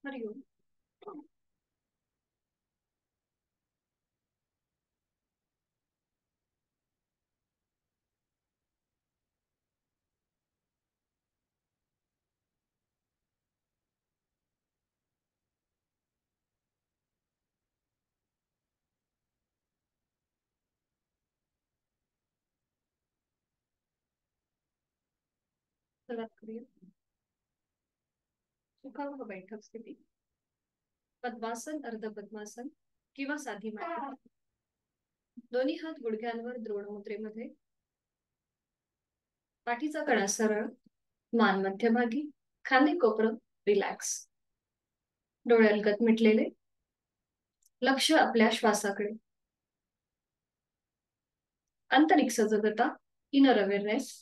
हरिओम. सुरुवात करूया. सुखावह बैठक स्थिती. पद्मासन, अर्ध पद्मासन किंवा साधी मांडी. दोन्ही हात गुडघ्यांवर द्रोण मुद्रेमध्ये. पाठीचा कणा सरळ, मान मध्यभागी, खांदे कोपरं रिलॅक्स. डोळे अलगद मिटलेले. लक्ष आपल्या श्वासाकडे. आंतरिक सजगता, इनर अवेअरनेस.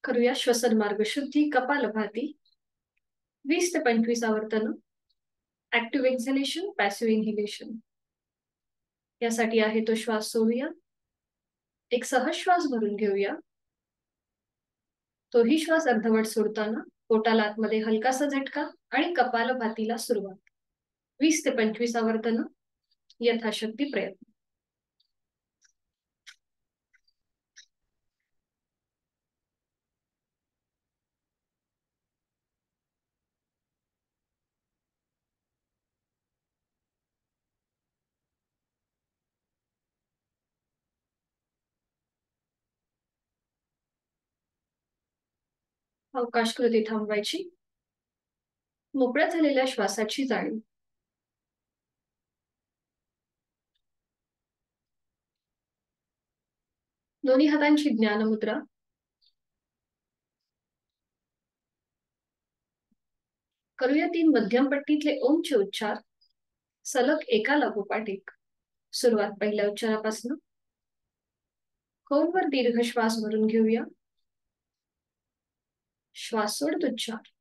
करूया श्वसन मार्ग शुद्धी. कपालभाती 20 ते 25 आवर्तन. Active exhalation, passive inhalation. यासाठी आहे तो श्वास सोडूया. एक सहज श्वास भरून घेऊया. तोही श्वास अर्धवट सोडताना पोटाला आतमध्ये हलकासा झटका आणि कपालभातीला सुरुवात. 20 ते 25 आवर्तन. यथाशक्ती प्रयत्न. अवकाश कृती थांबवायची. मोकळ्या झालेल्या श्वासाची जाणीव. दोन्ही हातांची ज्ञान मुद्रा. करूया 3 मध्यम पट्टीतले ओमचे उच्चार सलग एका लागोपाठ एक. सुरुवात पहिल्या उच्चारापासून. खोलवर दीर्घ श्वास भरून घेऊया. श्वास सोडत उच्चार.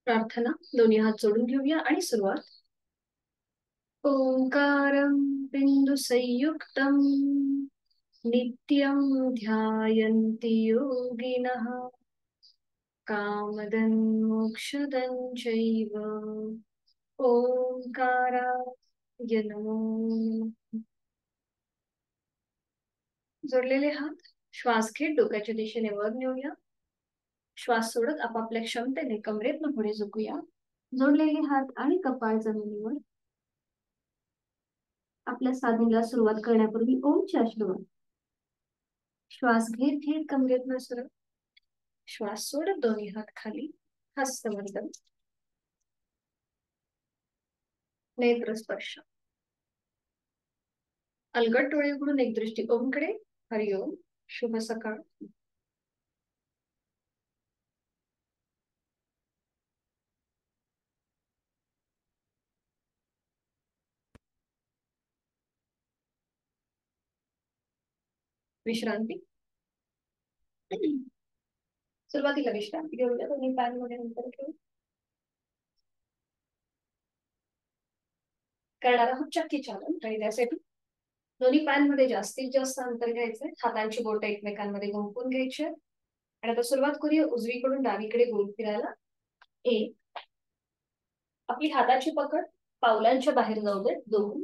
प्रार्थना. दोन्ही हात जोडून घेऊया आणि सुरुवात. ओंकारं बिंदु संयुक्तं नित्यं ध्यायन्ति योगिनः कामदं मोक्षदं चैव. ओंकाराय नमो नमः. जोडलेले हात श्वास घेत डोक्याच्या दिशेने वर नेऊया. श्वास सोडत आपापल्या क्षमतेने कमरेतनं पुढे झुकूया. जोडलेले हात आणि कपाळ जमिनीवर. आपल्या साधनेला सुरुवात करण्यापूर्वी ओमचे आशीर्वाद. श्वास घेत घेत कमरेतनं सरळ. श्वास सोडत दोन्ही हात खाली. हस्तवर्धन. नेत्र स्पर्श. अलगद डोळे उघडून एक दृष्टी ओमकडे. हरिओम. शुभ सकाळ. विश्रांती. सुरुवातीला विश्रांती घेऊया. दोन्ही पायांमध्ये नंतर घेऊ. करणार आहोत चक्की चालन. आणि त्यासाठी दोन्ही पायांमध्ये जास्तीत जास्त अंतर घ्यायचंय. हातांची बोटं एकमेकांमध्ये गुंफून घ्यायची. आणि आता सुरुवात करूया उजवीकडून डावीकडे गोल फिरायला. 1. आपली हाताची पकड पावलांच्या बाहेर जाऊ दे. 2.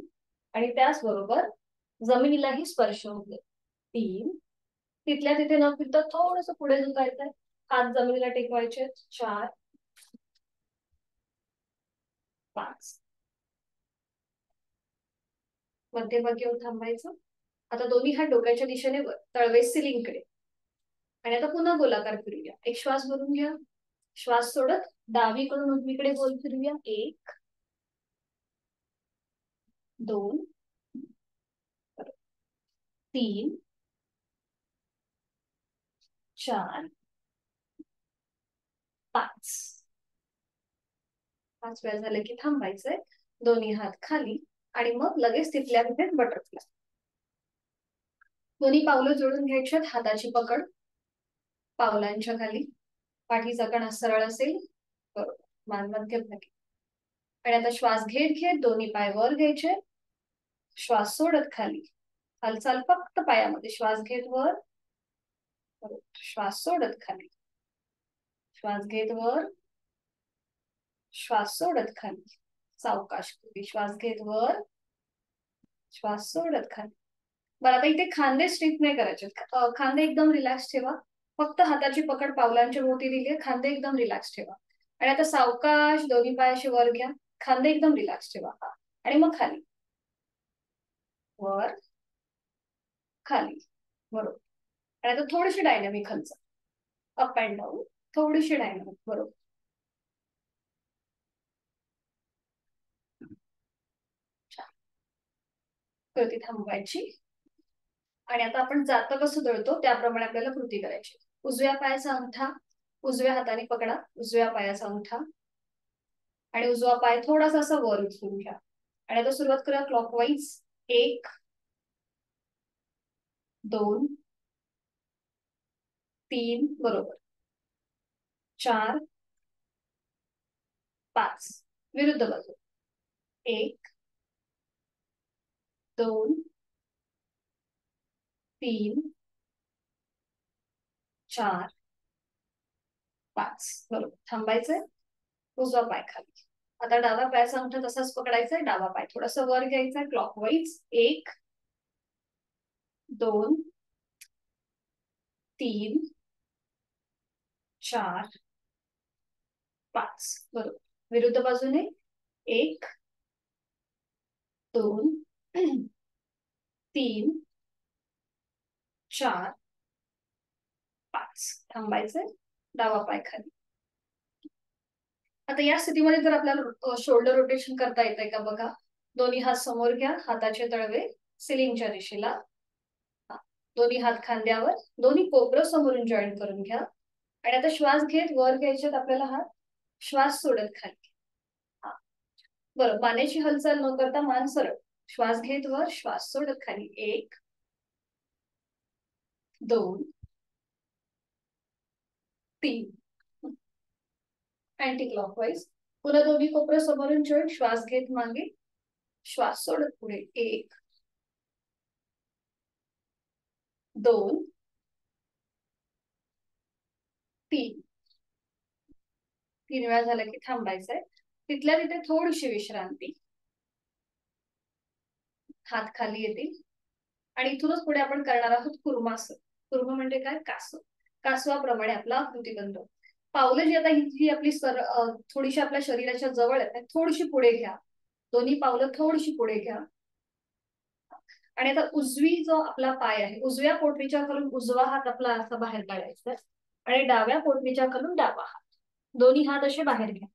आणि त्याचबरोबर जमिनीलाही स्पर्श होऊ दे. 3. तिथल्या तिथे न फिरता थोडस पुढे झुकायचंय. हात जमिनीला टेकवायचे. 4. 5. मध्यभागी येऊन थांबायचं. आता दोन्ही हात डोक्याच्या दिशेने वर, तळवे सिलिंगकडे. आणि आता पुन्हा गोलाकार फिरूया. एक श्वास भरून घ्या, श्वास सोडत डावीकडून उजवीकडे गोल फिरूया. 1 2 3 4 5. 5 वेळा झालं की थांबायचंय. दोन्ही हात खाली आणि मग लगेच तिथल्या तिथे बटरफ्लाय. दोन्ही पावलं जोडून घ्यायच्यात. हाताची पकड पावलांच्या खाली. पाठीचा कणा सरळ असेल. बरोबर. मान मध्यम नक्की. आणि आता श्वास घेत घेत दोन्ही पाय वर घ्यायचे. श्वास सोडत खाली. हालचाल फक्त पायामध्ये. श्वास घेत वर. बरोबर. श्वास सोडत खाली. श्वास घेत वर. श्वास सोडत खाली. सावकाश. श्वास घेत वर. श्वास सोडत खाली. बरं, आता इथे खांदे स्ट्रेट नाही करायचे. खांदे एकदम रिलॅक्स ठेवा. फक्त हाताची पकड पावलांच्या भोवती दिली. खांदे एकदम रिलॅक्स ठेवा. आणि आता सावकाश दोन्ही पाय असे वर घ्या. खांदे एकदम रिलॅक्स ठेवा. आणि मग खाली. वर खाली. बरोबर. आणि आता थोडीशी डायनामिक हालचाल. Up and down. थोडीशी डायनामिक. बरोबर. कृती थांबवायची. आणि आता आपण जातं कसं दळतो त्याप्रमाणे आपल्याला कृती करायची. उजव्या पायाचा अंगठा उजव्या हाताने पकडा. उजव्या पायाचा अंगठा आणि उजवा पाय थोडासा असा वर उचलून घ्या. आणि आता सुरुवात करूया क्लॉकवाईज. 1 2 3 बरोबर. 4 5. विरुद्ध बाजू. 1 2 3 4 5. बरोबर. थांबायचंय. उजवा पाय खाली. आता डावा पायाचा अंगठा तसाच पकडायचा. डावा पाय थोडासा वर घ्यायचा क्लॉकवाईज. 1 2 3 4 5. बरोबर. विरुद्ध बाजूने. 1 2 3 4 5. थांबायचंय. डावा पाय खाली. आता या स्थितीमध्ये जर आपल्याला शोल्डर रोटेशन करता येतंय का बघा. दोन्ही हात समोर घ्या. हाताचे तळवे सिलिंगच्या दिशेला. दोन्ही हात खांद्यावर. दोन्ही कोपरं समोरून जॉईन करून घ्या. आणि आता श्वास घेत वर घ्यायच्यात आपल्याला हात. श्वास सोडत खाली. बरं. मानेची हालचाल न करता मान सरळ. श्वास घेत वर. श्वास सोडत खाली. 1 2 3. Anti clockwise. पुन्हा दोन्ही कोपरं समोरून जॉईन. श्वास घेत मागे. श्वास सोडत पुढे. 1 2 3. 3 वेळा झालं की थांबायचंय. तिथल्या तिथे थोडीशी विश्रांती. हात खाली येतील. आणि इथूनच पुढे आपण करणार आहोत कुर्मासन. कुर्म म्हणजे काय? कासव. कासवाप्रमाणे आपला कृतीबंध. पावलं जी आता ही आपली थोडीशी आपल्या शरीराच्या जवळ आहेत. थोडीशी पुढे घ्या. दोन्ही पावलं थोडीशी पुढे घ्या. आणि आता उजवी जो आपला पाय आहे उजव्या पोटरीच्या खालून उजवा हात आपला असा बाहेर काढायचा. आणि डाव्या पोटरीच्या खालून डावा हात. दोन्ही हात असे बाहेर घ्या.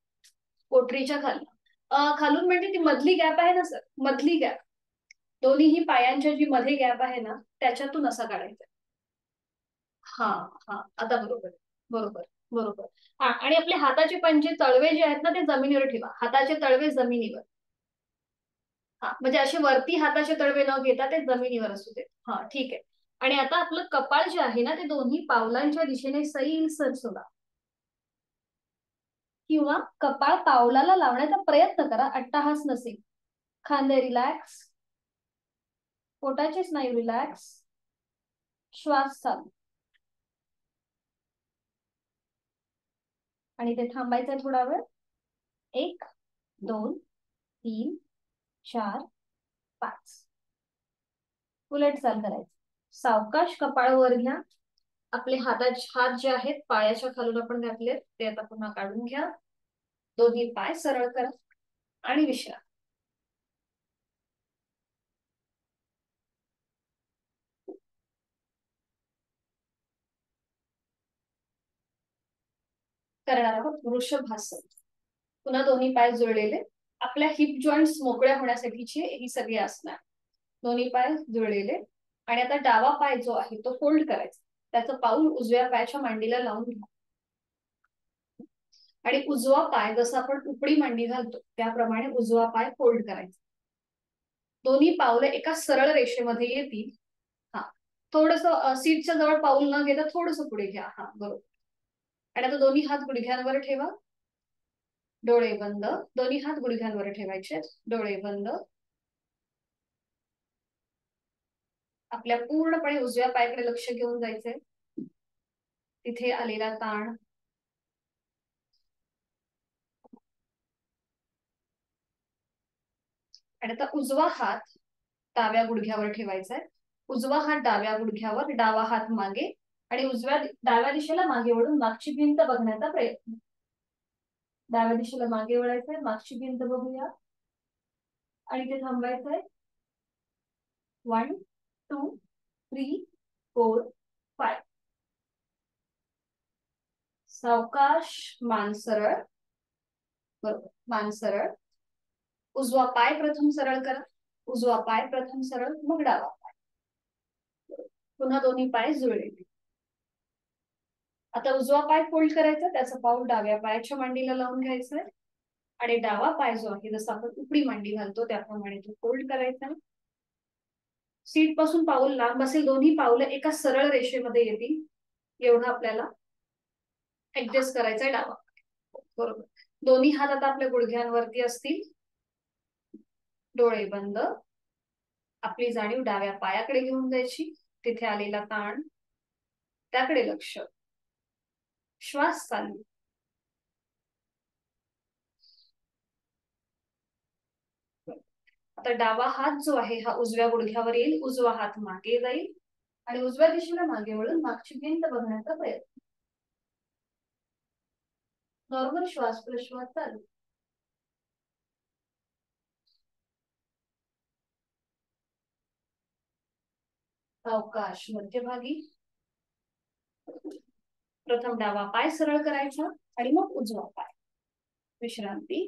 पोटरीच्या खाली. खालून म्हणजे ती मधली गॅप आहे ना सर. मधली गॅप. दोन्हीही पायांच्या जी मध्ये गॅप आहे ना त्याच्यातून असा काढायचा. हा हा. आता बरोबर. बरोबर. बरोबर. हा. आणि आपले हाताचे पंजे तळवे जे आहेत ना ते जमिनीवर ठेवा. हाताचे तळवे जमिनीवर. हा. म्हणजे असे वरती हाताचे तळवे न घेता ते जमिनीवर असू दे. हा. ठीक आहे. आणि आता आपलं कपाळ जे आहे ना ते दोन्ही पावलांच्या दिशेने सैलसर सोडा. किंवा कपाळ पावलाला लावण्याचा प्रयत्न करा. अट्टहास नसेल. खांदे रिलॅक्स. पोटाचे स्नायू रिलॅक्स. श्वास चालू. आणि ते थांबायचं थोडा वेळ. 1 2 3 4 5. उलट चाल करायचं. सावकाश कपाळ वर घ्या. आपले हात जे आहेत पायाच्या खालून आपण घातले ते आता पुन्हा काढून घ्या. दोन्ही पाय सरळ करा आणि विश्राम. करणार आहोत वृषभासन. पुन्हा दोन्ही पाय जुळलेले, आपल्या हिप जॉईंट्स मोकळ्या होण्यासाठीची ही सगळी आसनं. दोन्ही पाय जुळलेले आणि आता डावा पाय जो आहे तो फोल्ड करायचा. त्याचं पाऊल उजव्या पायाच्या मांडीला लावून घ्या आणि उजवा पाय जसा आपण उपडी मांडी घालतो त्याप्रमाणे उजवा पाय फोल्ड करायचा. दोन्ही पावलं एका सरळ रेषेमध्ये येतील. हा, थोडस सीटच्या जवळ पाऊल न घेता थोडस पुढे घ्या. हा, बरोबर. आणि आता दोन्ही हात गुडघ्यांवर ठेवा, डोळे बंद. दोन्ही हात गुडघ्यांवर ठेवायचे, डोळे बंद. आपल्या पूर्णपणे उजव्या पायाकडे लक्ष घेऊन जायचंय. तिथे आलेला ताण, आणि आता उजवा हात डाव्या गुडघ्यावर ठेवायचा आहे. उजवा हात डाव्या गुडघ्यावर, डावा हात मागे आणि डाव्या दिशेला मागे वळून मागची भिंत बघण्याचा प्रयत्न. डाव्या दिशेला मागे वळायचंय, मागची भिंत बघूया आणि ते थांबायचंय. 1 2 3 4 5. सावकाश, मान सरळ. बरोबर, मान सरळ. उजवा पाय प्रथम सरळ करा, उजवा पाय प्रथम सरळ, मग डावा पाय. पुन्हा दोन्ही पाय जुळलेले. आता उजवा पाय फोल्ड करायचा, त्याचं पाऊल डाव्या पायाच्या मांडीला लावून घ्यायचंय आणि डावा पाय जो आहे जसं आपण उपडी मांडी घालतो त्याप्रमाणे तो फोल्ड करायचा. सीट पासून पाऊल लांब असेल, दोन्ही पावलं एका सरळ रेषेमध्ये येतील एवढं आपल्याला ऍडजस्ट करायचंय डावा. बरोबर. दोन्ही हात आता आपल्या गुडघ्यांवरती असतील, डोळे बंद. आपली जाणीव डाव्या पायाकडे घेऊन जायची, तिथे आलेला ताण त्याकडे लक्ष. श्वास चालू. आता डावा हात जो आहे हा उजव्या गुडघ्यावर येईल, उजवा हात मागे जाईल आणि उजव्या दिशेला मागे वळून मागची भिंत बघण्याचा प्रयत्न. नॉर्मल श्वास प्रश्वास चालू. अवकाश मध्यभागी. प्रथम डावा पाय सरळ करायचा आणि मग उजवा पाय. विश्रांती.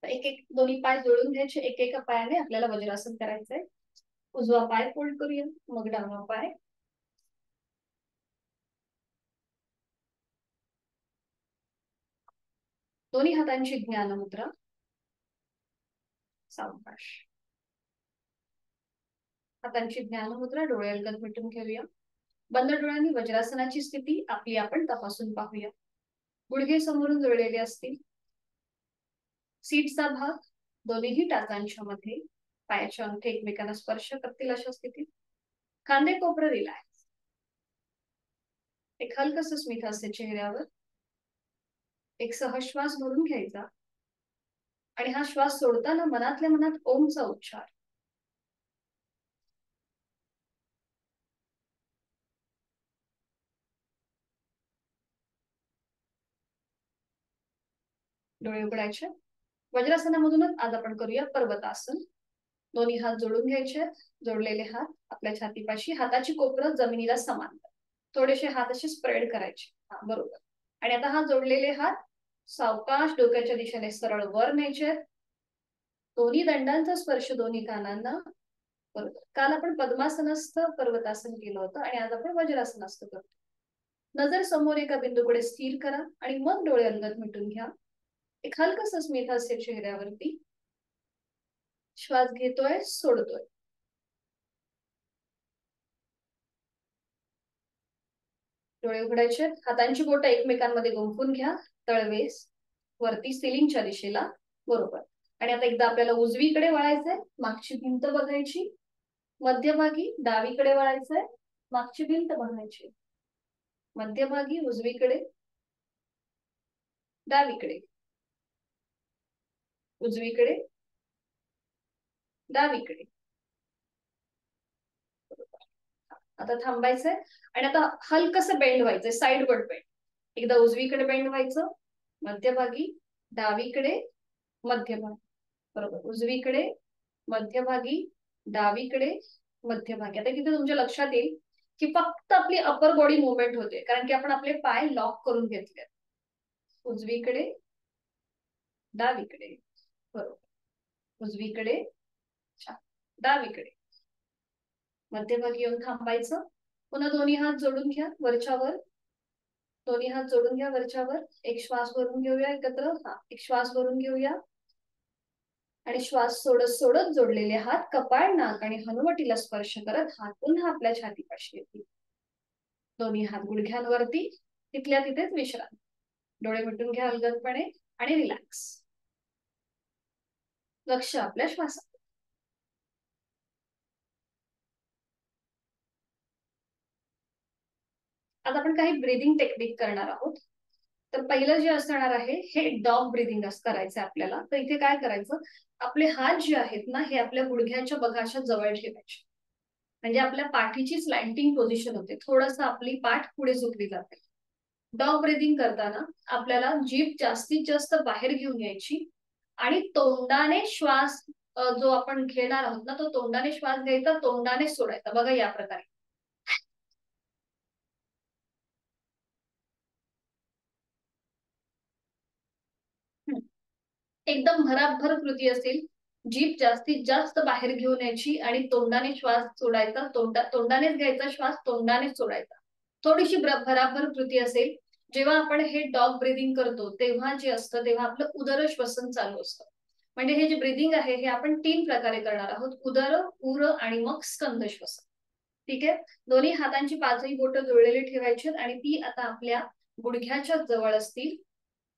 एक एक दोन्ही पाय जोडून घ्यायचे, एकेका पायाने आपल्याला वज्रासन करायचंय. उजवा पाय फोल्ड करूया, मग डावा पाय. दोन्ही हातांची ज्ञान मुद्रा. सावकाश. हातांची ज्ञान मुद्रा, डोळे अलगद मिटून घेऊया. बंद डोळ्यांनी वज्रासनाची स्थिती आपली आपण तपासून पाहूया. गुडघे समोरून जुळलेले असतील. सीटचा भाग दोन्ही टाचांच्या मध्ये, पायाचे अंगठे एकमेकांना स्पर्श करतील अशा स्थितीत. खांदे कोपरं रिलॅक्स. एक हलकस स्मित हास्य चेहऱ्यावर. एक सहज श्वास भरून घ्यायचा आणि हा श्वास सोडताना मनातल्या मनात ओमचा उच्चार. डोळे उघडायचे. वज्रासनामधूनच आज आपण करूया पर्वतासन. दोन्ही हात जोडून घ्यायचे, जोडलेले हात आपल्या छातीपाशी, हाताची कोपरं जमिनीला समांतर. थोडेसे हात असे स्प्रेड करायचे. हा, बरोबर. आणि आता हा जोडलेले हात सावकाश डोक्याच्या दिशेने सरळ वर न्यायचे. दोन्ही दंडांचा स्पर्श दोन्ही कानांना. बरोबर. काल आपण पद्मासनस्थ पर्वतासन केलं होतं आणि आज आपण वज्रासनस्थ करतो. नजर समोर एका बिंदूकडे स्थिर करा आणि मग डोळे अलगद मिटून घ्या. एक हलकस स्मित हास्य चेहऱ्यावरती. श्वास घेतोय, सोडतोय. डोळे उघडायचे. हातांची बोटं एकमेकांमध्ये गुंफून घ्या, तळवेस वरती सिलिंगच्या दिशेला. बरोबर. आणि आता एकदा आपल्याला उजवीकडे वळायचंय, मागची भिंत बघायची. मध्यभागी डावीकडे वळायचंय, मागची भिंत बघायची. मध्यभागी उजवीकडे, डावीकडे, उजवीकडे, डावीकडे. आता थांबायचंय आणि आता हलकस बेंड व्हायचंय, साइडवर्ड बेंड. एकदा उजवीकडे बेंड व्हायचं, मध्यभागी, डावीकडे, मध्यभागी. बरोबर. उजवीकडे, मध्यभागी, डावीकडे, मध्यभागी. आता तिथे तुमच्या लक्षात येईल की फक्त आपली अपर बॉडी मुवमेंट होते, कारण की आपण आपले पाय लॉक करून घेतले. उजवीकडे, डावीकडे, बरोबर, उजवीकडे, डावीकडे, मध्यभागी येऊन थांबायचं. पुन्हा दोन्ही हात जोडून घ्या वरच्यावर, दोन्ही हात जोडून घ्या वरच्यावर. एक श्वास भरून घेऊया एकत्र. एक श्वास भरून घेऊया आणि श्वास सोडत सोडत जोडलेले हात कपाळ, नाक आणि हनुवटीला स्पर्श करत हात पुन्हा आपल्या छातीपाशी येतील. दोन्ही हात गुडघ्यांवरती, तिथल्या तिथेच विश्रांती. डोळे मिटून घ्या अलगदपणे आणि रिलॅक्स. लक्ष आपल्या श्वासात. आता आपण काही ब्रीदिंग टेक्निक करणार आहोत. तर पहिलं जे असणार आहे हे डॉग ब्रीदिंग करायचं आपल्याला. तर इथे काय करायचं, आपले हात जे आहेत ना हे आपल्या गुडघ्याच्या बघाच्या जवळ ठेवायचे, म्हणजे आपल्या पाठीची स्लँटिंग पोझिशन होते, थोडस आपली पाठ पुढे झुकली जाते. डॉग ब्रीदिंग करताना आपल्याला जीभ जास्तीत जास्त बाहेर घेऊन यायची आणि तोंडाने श्वास जो आपण घेणार आहोत ना तो तोंडाने श्वास घ्यायचा, तोंडाने सोडायचा. बघा या प्रकारे. एकदम भराभर कृती असेल, जीभ जास्तीत जास्त बाहेर घेऊन यायची आणि तोंडाने श्वास सोडायचा, तोंडानेच घ्यायचा श्वास, तोंडानेच सोडायचा. थोडीशी भराभर कृती असेल. जेव्हा आपण हे डॉग ब्रीदिंग करतो तेव्हा जे असतं तेव्हा आपलं उदर श्वसन चालू असतं. म्हणजे हे जे ब्रीदिंग आहे हे आपण 3 प्रकारे करणार आहोत, उदर, उर आणि मग स्कंद श्वसन. ठीक आहे. दोन्ही हातांची पाचही बोटं जुळलेली ठेवायची आणि ती आता आपल्या गुडघ्याच्या जवळ असतील.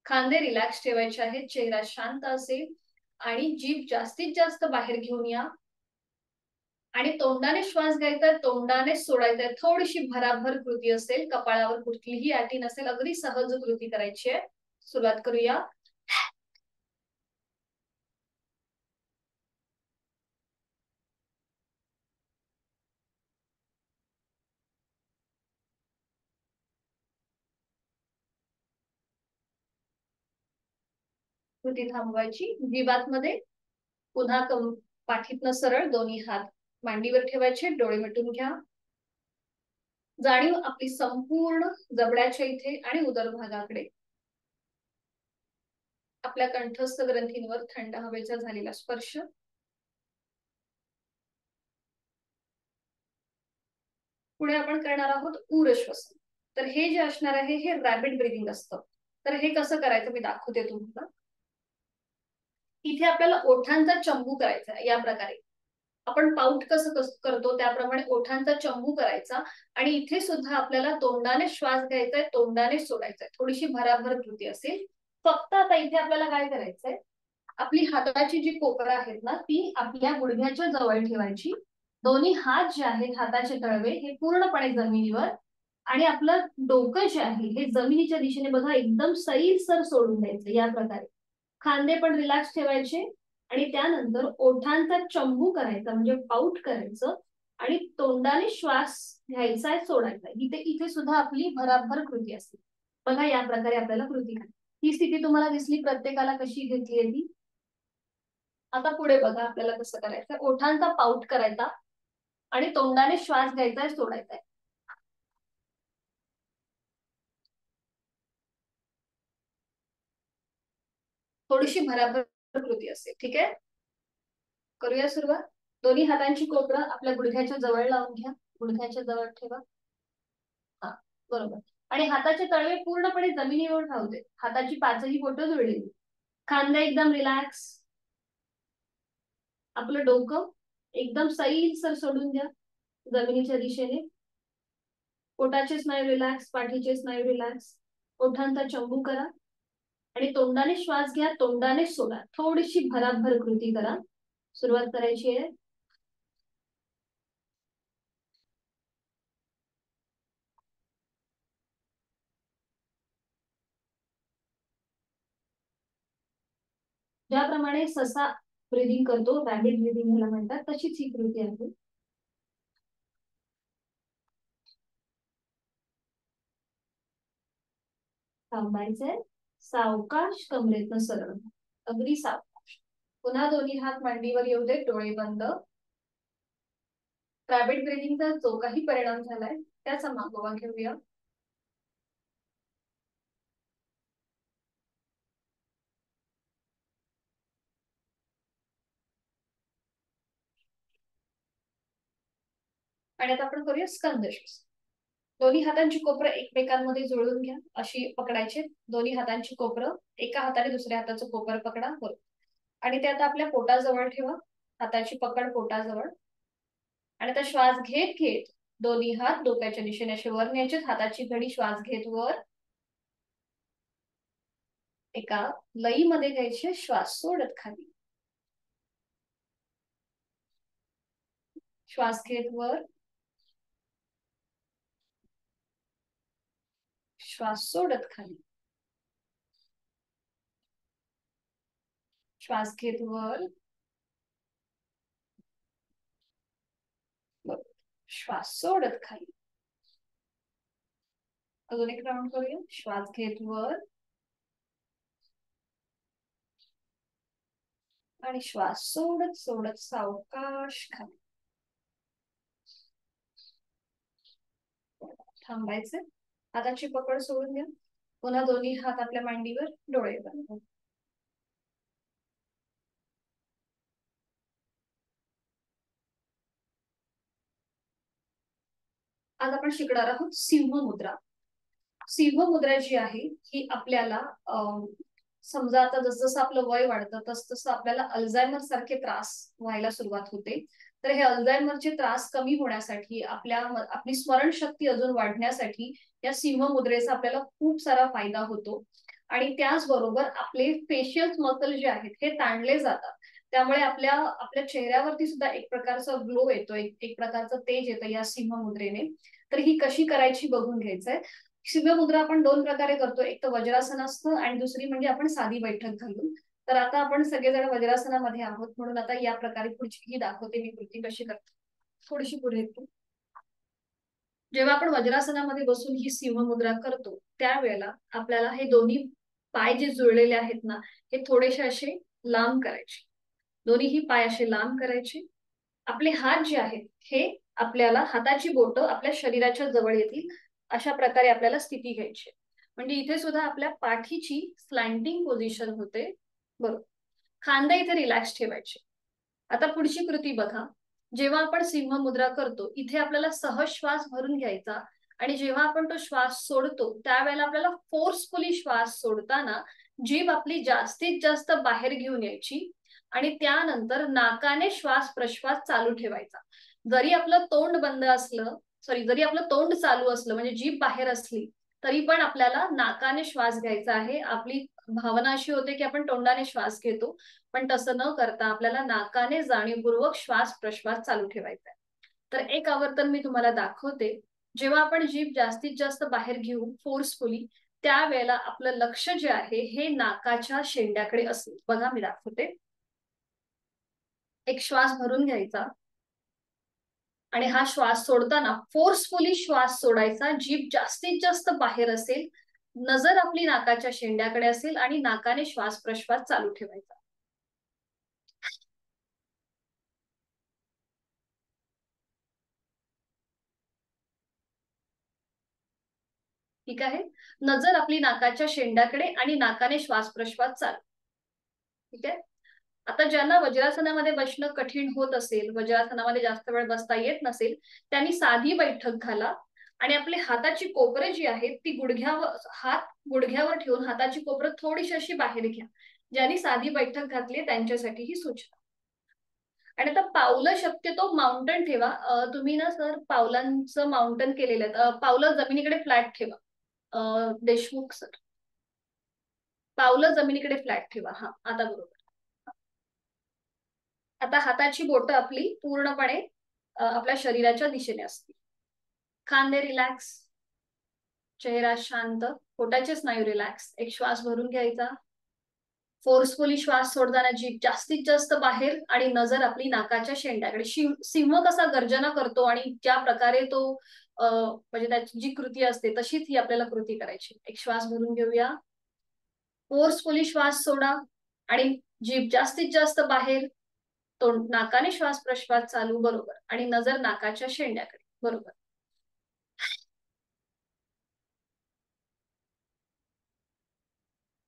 खांदे रिलॅक्स ठेवायचे आहेत, चेहरा शांत असेल आणि जीभ जास्तीत जास्त बाहेर घेऊन या आणि तोंडाने श्वास घ्यायचा, तोंडाने सोडायचा. थोडीशी भराभर कृती असेल, कपाळावर कुठलीही आटी नसेल, अगदी सहज कृती करायची आहे. सुरुवात करूया. कृती थांबवायची. जिभात मध्ये पुन्हा पाठीतनं सरळ दोन्ही हात मांडीवर ठेवायचे, डोळे मिटून घ्या. जाणीव आपली संपूर्ण जबड्याच्या इथे आणि उदर भागाकडे. आपल्या कंठस्थ ग्रंथींवर थंड हवेचा झालेला स्पर्श. पुढे आपण करणार आहोत उर श्वसन. तर हे जे असणार आहे हे रॅपिड ब्रीदिंग असतं. तर हे कसं करायचं मी दाखवते तुम्हाला. इथे आपल्याला ओठांचा चंबू करायचा आहे या प्रकारे. आपण पाऊट कसं करतो त्याप्रमाणे ओठांचा चंबू करायचा आणि इथे सुद्धा आपल्याला तोंडाने श्वास घ्यायचा आहे, तोंडाने सोडायचा आहे. थोडीशी भराभर कृती असेल. फक्त आता इथे आपल्याला काय करायचंय, आपली हाताची जी कोपरं आहेत ना ती आपल्या गुडघ्याच्या जवळ ठेवायची. दोन्ही हात जे आहेत हाताचे तळवे हे पूर्णपणे जमिनीवर आणि आपलं डोकं जे आहे हे जमिनीच्या दिशेने बघा एकदम सैलसर सोडून द्यायचं या प्रकारे. खांदे पण रिलॅक्स ठेवायचे आणि त्यानंतर ओठांचा चंबू करायचा म्हणजे पाऊट करायचं आणि तोंडाने श्वास घ्यायचा आहे, सोडायचा. इथे इथे सुद्धा आपली भराभर कृती असते. बघा या प्रकारे आपल्याला कृती करायची. ही स्थिती तुम्हाला दिसली प्रत्येकाला कशी घेतली आहे ती. आता पुढे बघा आपल्याला कसं करायचं. ओठांचा पाऊट करायचा आणि तोंडाने श्वास घ्यायचा आहे, सोडायचा आहे. थोडीशी भराभर कृती असेल. ठीक आहे, करूया सुरुवात. दोन्ही हातांची कोपरं आपल्या गुडघ्याच्या जवळ लावून घ्या, गुडघ्याच्या जवळ ठेवा. हा, बरोबर. आणि हाताचे तळवे पूर्णपणे जमिनीवर राहू दे. हाताची पाचही बोटं जुळलेली. खांदे एकदम रिलॅक्स. आपलं डोकं एकदम सैलसर सोडून द्या जमिनीच्या दिशेने. पोटाचे स्नायू रिलॅक्स, पाठीचे स्नायू रिलॅक्स. ओठांचा चंबू करा आणि तोंडाने श्वास घ्या, तोंडाने सोडा. थोडीशी भराभर कृती करा. सुरुवात करायची आहे. ज्याप्रमाणे ससा ब्रीदिंग करतो, रॅबिट ब्रीदिंग ह्याला म्हणतात, तशीच ही कृती आहे. थांबायचंय. सावकाश कमरेतनं सरळ, अगदी सावकाश. पुन्हा दोन्ही हात मांडीवर येऊ दे, डोळे बंद. रॅबिट ब्रिदिंगचा जो काही परिणाम झालाय त्याचा मागोवा घेऊया. आणि आता आपण करूया स्कंदश्वास. दोन्ही हातांची कोपरं एकमेकांमध्ये जुळवून घ्या. अशी पकडायचे दोन्ही हातांची कोपरं. एका हाताने दुसऱ्या हाताचं कोपर पकडा. बरोबर. आणि ते आता आपल्या पोटाजवळ ठेवा. हाताची पकड पोटाजवळ. आणि आता श्वास घेत घेत दोन्ही हात डोक्याच्या दिशेने असे वर न्यायचे. हाताची घडी श्वास घेत वर. एका लईमध्ये घ्यायचे. श्वास सोडत खाली. श्वास घेत वर. श्वास सोडत खाली. श्वास घेत वर. श्वास सोडत खाली. अजून एक राऊंड करूया. श्वास घेत वर. आणि श्वास सोडत सोडत सावकाश खाली. थांबायचे. हाताची पकड सोडून द्या. पुन्हा दोन्ही हात आपल्या मांडीवर. डोळे बंद. आज आपण शिकणार आहोत सिंह मुद्रा. सिंह मुद्रा जी आहे ही आपल्याला समजा आता जसं आपलं वय वाढतं तसं आपल्याला अल्झायमर सारखे त्रास व्हायला सुरुवात होते. तर हे अल्झायमरचे त्रास कमी होण्यासाठी आपली स्मरणशक्ती अजून वाढण्यासाठी या सिंह मुद्रेचा आपल्याला खूप सारा फायदा होतो. आणि त्याचबरोबर आपले फेशियल मसल जे आहेत हे ताणले जातात. त्यामुळे आपल्या चेहऱ्यावरती सुद्धा एक प्रकारचा ग्लो येतो. एक प्रकारचं तेज येतं या सिंह मुद्रेने. तर ही कशी करायची बघून घ्यायचंय. सिंह मुद्रा आपण दोन प्रकारे करतो. एक तर वज्रासन असतं आणि दुसरी म्हणजे आपण साधी बैठक घालून. तर आता आपण सगळेजण वज्रासनामध्ये आहोत म्हणून आता या प्रकारे पुढची ही दाखवते मी कृती कशी करते. थोडीशी पुढे येतो. जेव्हा आपण वज्रासनामध्ये बसून ही सिंह मुद्रा करतो त्यावेळेला आपल्याला हे दोन्ही पाय जे जुळलेले आहेत ना हे थोडेसे असे लांब करायचे. दोन्हीही पाय असे लांब करायचे. आपले हात जे आहेत हे आपल्याला हाताची बोटं आपल्या शरीराच्या जवळ येतील अशा प्रकारे आपल्याला स्थिती घ्यायची. म्हणजे इथे सुद्धा आपल्या पाठीची स्लँटिंग पोझिशन होते. बरोबर. खांदे इथे रिलॅक्स ठेवायचे. आता पुढची कृती बघा. जेव्हा आपण सिंह मुद्रा करतो इथे आपल्याला सहज श्वास भरून घ्यायचा. आणि जेव्हा आपण तो श्वास सोडतो त्यावेळेला आपल्याला फोर्सफुली श्वास सोडताना जीभ आपली जास्तीत जास्त बाहेर घेऊन यायची. आणि त्यानंतर नाकाने श्वास प्रश्वास चालू ठेवायचा. जरी आपलं तोंड बंद असलं जरी आपलं तोंड चालू असलं म्हणजे जीभ बाहेर असली तरी पण आपल्याला नाकाने श्वास घ्यायचा आहे. आपली भावना अशी होते की आपण तोंडाने श्वास घेतो पण तसं न करता आपल्याला नाकाने जाणीवपूर्वक श्वास प्रश्वास चालू ठेवायचा आहे. तर एक आवर्तन मी तुम्हाला दाखवते. जेव्हा आपण जीभ जास्तीत जास्त बाहेर घेऊ फोर्सफुली त्यावेळेला आपलं लक्ष जे आहे हे नाकाच्या शेंड्याकडे असेल. बघा मी दाखवते. एक श्वास भरून घ्यायचा आणि हा श्वास सोडताना फोर्सफुली श्वास सोडायचा. जीभ जास्तीत जास्त बाहेर असेल. नजर आपली नाकाच्या शेंड्याकडे असेल आणि नाकाने श्वास प्रश्वास चालू ठेवायचा. ठीक आहे. नजर आपली नाकाच्या शेंड्याकडे आणि नाकाने श्वास प्रश्वास चालू. ठीक आहे. आता ज्यांना वज्रासनामध्ये बसणं कठीण होत असेल वज्रासनामध्ये जास्त वेळ बसता येत नसेल त्यांनी साधी बैठक घाला. आणि आपली हाताची कोपरे जी आहेत ती गुडघ्यावर ठेवून हाताची कोपरं थोडीशी अशी बाहेर घ्या. ज्यांनी साधी बैठक घातली त्यांच्यासाठी ही सूचना. आणि आता पावलं शक्यतो माउंटन ठेवा. तुम्ही ना सर पावलांचं माउंटन केलेलं आहे. पावलं जमिनीकडे फ्लॅट ठेवा. देशमुख सर पावलं जमिनीकडे फ्लॅट ठेवा. हा आता बरोबर. आता हाताची बोटं आपली पूर्णपणे आपल्या शरीराच्या दिशेने असतील. खांदे रिलॅक्स. चेहरा शांत. पोटाचे स्नायू रिलॅक्स. एक श्वास भरून घ्यायचा. फोर्सफुली श्वास सोडताना जीभ जास्तीत जास्त बाहेर आणि नजर आपली नाकाच्या शेंड्याकडे. सिंह कसा गर्जना करतो आणि ज्या प्रकारे तो म्हणजे त्याची जी कृती असते तशीच ही आपल्याला कृती करायची. एक श्वास भरून घेऊया. फोर्सफुली श्वास सोडा आणि जीभ जास्तीत जास्त बाहेर. तोंड नाकाने श्वास प्रश्वास चालू, बरोबर. आणि नजर नाकाच्या शेंड्याकडे, बरोबर.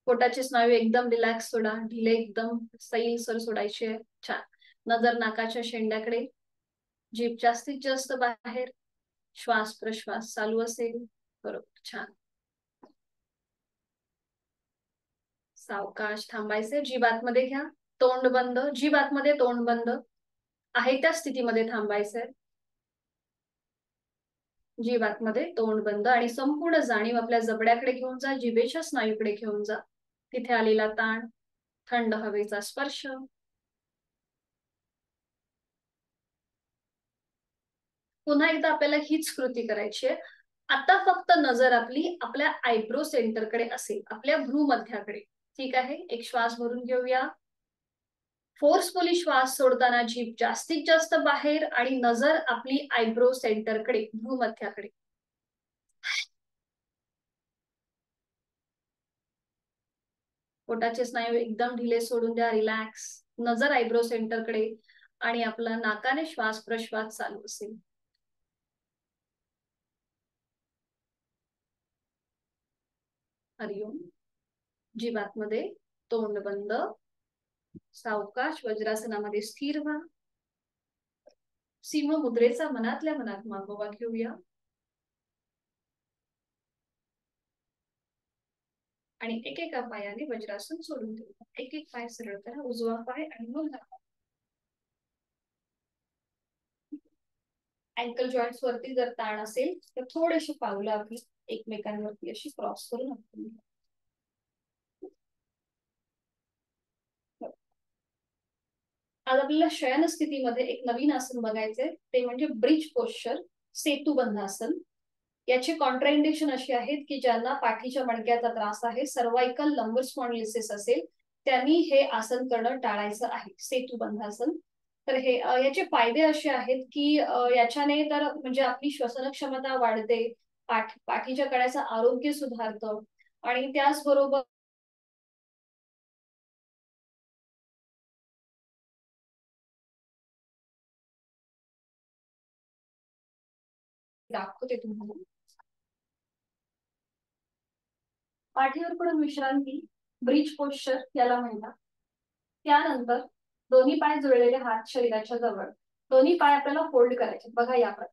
पोटाचे स्नायू एकदम रिलॅक्स सोडा, ढिले एकदम सैल सर सोडायचे. छान. नजर नाकाच्या शेंड्याकडे, जीभ जास्तीत जास्त बाहेर, श्वास प्रश्वास चालू असेल, बरोबर. छान. सावकाश थांबायचे, जीभ आतमध्ये घ्या, तोंड बंद, जीभ आतमध्ये, तोंड बंद आहे त्या स्थितीमध्ये थांबायचंय. जीभ आतमध्ये, तोंड बंद, आणि संपूर्ण जाणीव आपल्या जबड्याकडे घेऊन जा, जिभेच्या स्नायूकडे घेऊन जा. तिथे आलेला ताण, थंड हवेचा स्पर्श. पुन्हा एकदा आपल्याला हीच कृती करायची आहे. आता फक्त नजर आपली आपल्या आयब्रो सेंटरकडे असेल, आपल्या भ्रूमध्याकडे. ठीक आहे. एक श्वास भरून घेऊया. फोर्सफुली श्वास सोडताना जीभ जास्तीत जास्त बाहेर आणि नजर आपली आयब्रो सेंटरकडे, भ्रूमध्याकडे. पोटाचे स्नायू एकदम ढिले सोडून द्या, रिलॅक्स. नजर आयब्रो सेंटरकडे आणि आपला नाकाने श्वास प्रश्वास चालू असेल. हरिओम. जीभ आतमध्ये, तोंड बंद, सावकाश वज्रासनामध्ये स्थिर व्हा. सिंह मुद्रेचा मनातल्या मनात मागोवा घेऊया. आणि एकेका पायाने वज्रासन सोडून देऊया. एक एक पाय सरळ करा, उजवा पाय आणि मग डावा. अँकल जॉईंट्स वरती जर ताण असेल तर थोडेसे पावलं आपली एकमेकांवरती अशी क्रॉस करून आपण. आज आपल्याला शयन स्थितीमध्ये एक नवीन आसन बघायचंय, ते म्हणजे ब्रिज पोश्चर, सेतुबंध आसन. याचे कॉन्ट्राइंडिकेशन अशी आहेत की ज्यांना पाठीच्या मणक्याचा त्रास आहे, सर्वाइकल लंबर स्पॉन्डिलिसिस असेल, त्यांनी हे आसन करणं टाळायचं आहे, सेतुबंधासन. तर हे याचे फायदे असे आहेत की याच्याने तर म्हणजे आपली श्वसन क्षमता वाढते, पाठीच्या कण्याचं आरोग्य सुधारतं, आणि त्याचबरोबर दाखवते तुम्हाला. पाठीवर पडून विश्रांती, ब्रिज पोश्चर याला म्हणतात. त्यानंतर दोन्ही पाय जुळलेले हात शरीराच्या जवळ, दोन्ही पाय आपल्याला फोल्ड करायचे. बघा याकडे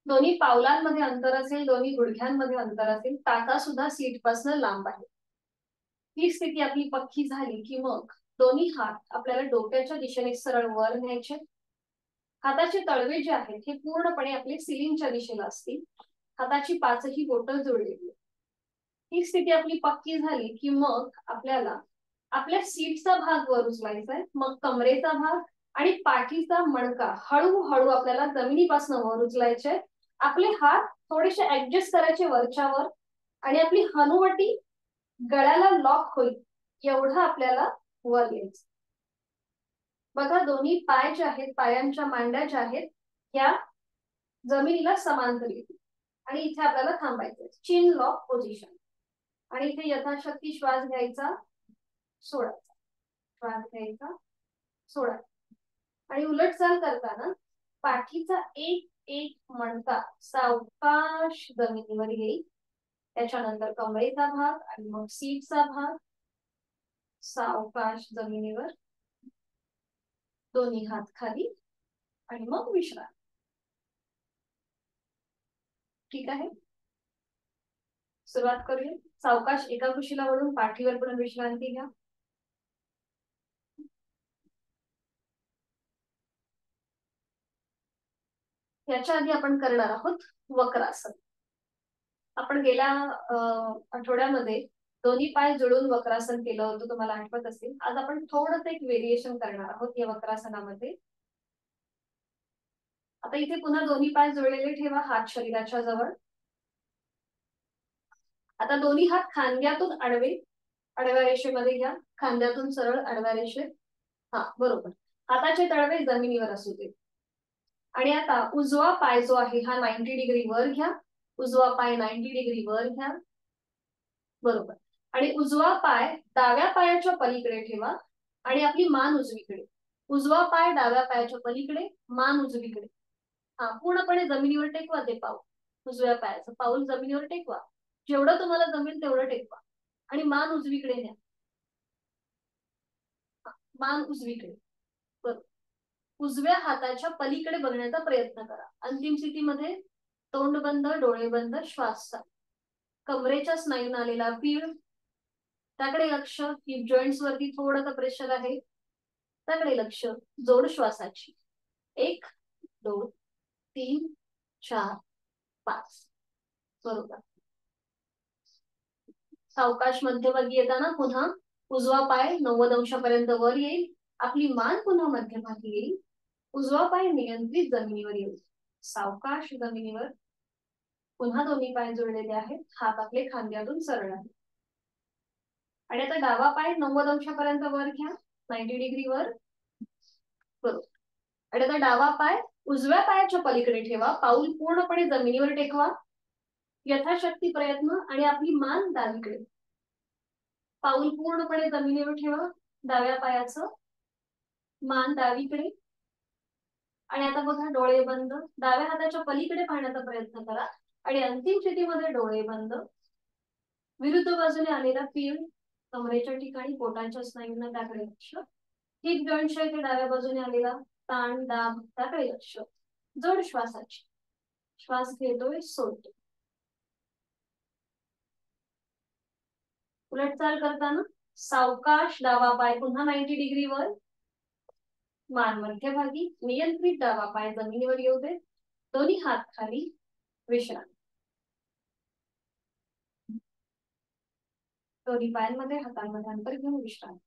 दोन्ही पावलांमध्ये अंतर असेल, दोन्ही गुडघ्यांमध्ये अंतर असेल, टाका सुद्धा सीट पासून लांब आहे. ही स्थिती आपली पक्की झाली की मग दोन्ही हात आपल्याला डोक्याच्या दिशेने सरळ वर न्यायचे. हाताचे तळवे जे आहेत हे पूर्णपणे आपले सिलिंगच्या दिशेला असतील. हाताची पाचही बोटं जुळलेली. ही स्थिती आपली पक्की झाली की मग आपल्याला आपल्या सीटचा भाग वर उचलायचा आहे, मग कमरेचा भाग आणि पाठीचा मणका हळूहळू आपल्याला जमिनीपासून वर उचलायचे. आपले हात थोडेसे ऍडजस्ट करायचे वरच्यावर, आणि आपली हनुवटी गळ्याला लॉक होईल एवढं आपल्याला वर यायचं. बघा दोन्ही पाय जे आहेत, पायांच्या मांड्या ज्या आहेत, या जमिनीला समांतर येतील, आणि इथे आपल्याला थांबायचं, चिन लॉक पोझिशन. आणि इथे यथाशक्ती श्वास घ्यायचा, सोडायचा, श्वास घ्यायचा, सोडायचा. आणि उलट चाल करताना पाठीचा एक एक मणका सावकाश जमिनीवर येईल. त्याच्यानंतर कमरेचा भाग आणि मग सीटचा भाग सावकाश जमिनीवर, दोन्ही हात खाली, आणि मग विश्रांती. ठीक आहे. सुरुवात करूया. सावकाश एका कुशीला वळून पाठीवर पण विश्रांती घ्या. याच्या आधी आपण करणार आहोत वक्रासन. आपण गेल्या आठवड्यामध्ये दोन्ही पाय जुळून वक्रासन केलं होतं, तुम्हाला आठवत असेल. आज आपण थोडंसं एक व्हेरिएशन करणार आहोत या वक्रासनामध्ये. आता इथे पुन्हा दोन्ही पाय जुळलेले ठेवा, हात शरीराच्या जवळ. आता दोन्ही हात खांद्यातून आडवे, आडव्या रेषेमध्ये घ्या, खांद्यातून सरळ आडव्या रेषेत. हा, बरोबर. हाताचे तळवे जमिनीवर असू दे. आणि आता उजवा पाय जो आहे हा 90 डिग्री वर घ्या, उजवा पाय 90 डिग्री वर घ्या, बरोबर. आणि उजवा पाय डाव्या पायाच्या पलीकडे ठेवा आणि आपली मान उजवीकडे. उजवा पाय डाव्या पायाच्या पलीकडे, मान उजवीकडे. हा, पूर्णपणे जमिनीवर टेकवा ते पाऊल. उजव्या पायाचं पाऊल जमिनीवर टेकवा, जेवढं तुम्हाला जमेल तेवढं टेकवा, आणि मान उजवीकडे न्या. मान उजवीकडे. बरोबर. उजव्या हाताच्या पलीकडे बघण्याचा प्रयत्न करा. अंतिम स्थितीमध्ये तोंड बंद, डोळे बंद, श्वास चालू. कमरेच्या स्नायून आलेला पीळ, त्याकडे लक्ष. हिप जॉईंट्स वरती थोडंसं प्रेशर आहे, त्याकडे लक्ष. जोड श्वासाची. 1 2 3 4 5. बरोबर. सावकाश मध्यभागी येताना पुन्हा उजवा पाय 90 अंशापर्यंत वर येईल. आपली मान पुन्हा मध्यभागी येईल. उजवा पाय नियंत्रित जमिनीवर येईल. सावकाश जमिनीवर. पुन्हा दोन्ही पाय जोडलेले आहेत. हात आपले खांद्यातून सरळ आहे. आणि आता डावा पाय 90 अंशापर्यंत वर घ्या, 90 डिग्री वर. बरोबर. आणि आता डावा पाय उजव्या पायाच्या पलीकडे ठेवा. पाऊल पूर्णपणे जमिनीवर टेकवा. यथाशक्ती प्रयत्न, आणि आपली मान डावीकडे. पाऊल पूर्णपणे जमिनीवर ठेवा, डाव्या पायाचं. मान डावीकडे. आणि आता बघा, डोळे बंद. डाव्या हाताच्या पलीकडे पाहण्याचा प्रयत्न करा, आणि अंतिम स्थितीमध्ये डोळे बंद. विरुद्ध बाजूने आलेला पीळ कमरेच्या ठिकाणी, पोटाच्या स्नायूंना त्याकडे लक्ष. हिप जॉईंट इथे डाव्या बाजूने आलेला ताण, दाब, त्याकडे लक्ष. जोड श्वासाची. श्वास घेतोय, सोडतो. उलट चाल करताना सावकाश डावा पाय पुन्हा 90 डिग्री वर. मान मध्यभागी. नियंत्रित डावा पाय जमिनीवर येऊ दे. दोन्ही हात खाली. विश्रांती. दोन्ही पायांमध्ये हातांमध्ये अंतर घेऊन विश्रांती.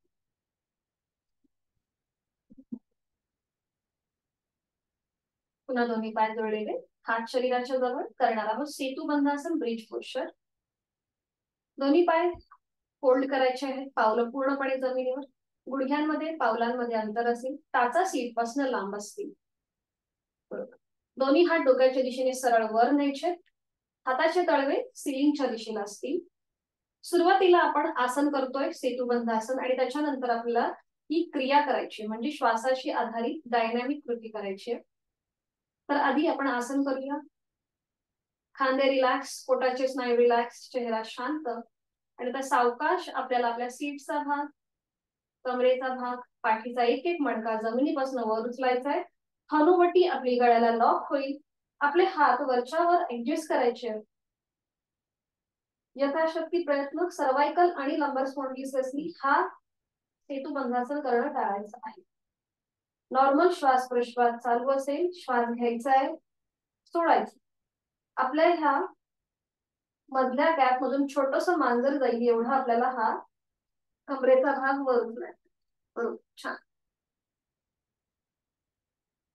पुन्हा दोन्ही पाय जोडलेले, हात शरीराच्या जवळ. करणार आहोत सेतू बंधासन, ब्रिज पोश्चर. दोन्ही पाय फोल्ड करायचे आहेत. पावलं पूर्णपणे जमिनीवर. गुडघ्यांमध्ये पावलांमध्ये अंतर असेल. टाचा सीट पासून लांब असतील. बरोबर. दोन्ही हात डोक्याच्या दिशेने सरळ वर न्यायचे. हाताचे तळवे सिलिंगच्या दिशेला असतील. सुरुवातीला आपण आसन करतोय सेतुबंध आसन, आणि त्याच्यानंतर आपल्याला ही क्रिया करायची, म्हणजे श्वासाशी आधारित डायनॅमिक कृती करायची. तर आधी आपण आसन करूया. खांदे रिलॅक्स, पोटाचे स्नायू रिलॅक्स, चेहरा शांत. आणि आता सावकाश आपल्याला आपल्या सीटचा भाग, कमरेचा भाग, पाठीचा एक एक मणका जमिनीपासून वर उचलायचा आहे. हनुवटी आपली गळ्याला लॉक होईल. आपले हात वरच्या वर ऍडजस्ट करायचे. यथाशक्ती प्रयत्न सर्वायकल आणि लंबर स्पॉन्डिलोसिसनी हा सेतुबंधासन करणं टाळायचं आहे. नॉर्मल श्वास प्रश्वास चालू असेल. श्वास घ्यायचा आहे, सोडायचं. आपल्या ह्या मधल्या गॅप मधून छोटस मांजर जाईल एवढा आपल्याला हा कमरेचा भाग वर उचलायचा. बरोबर. छान.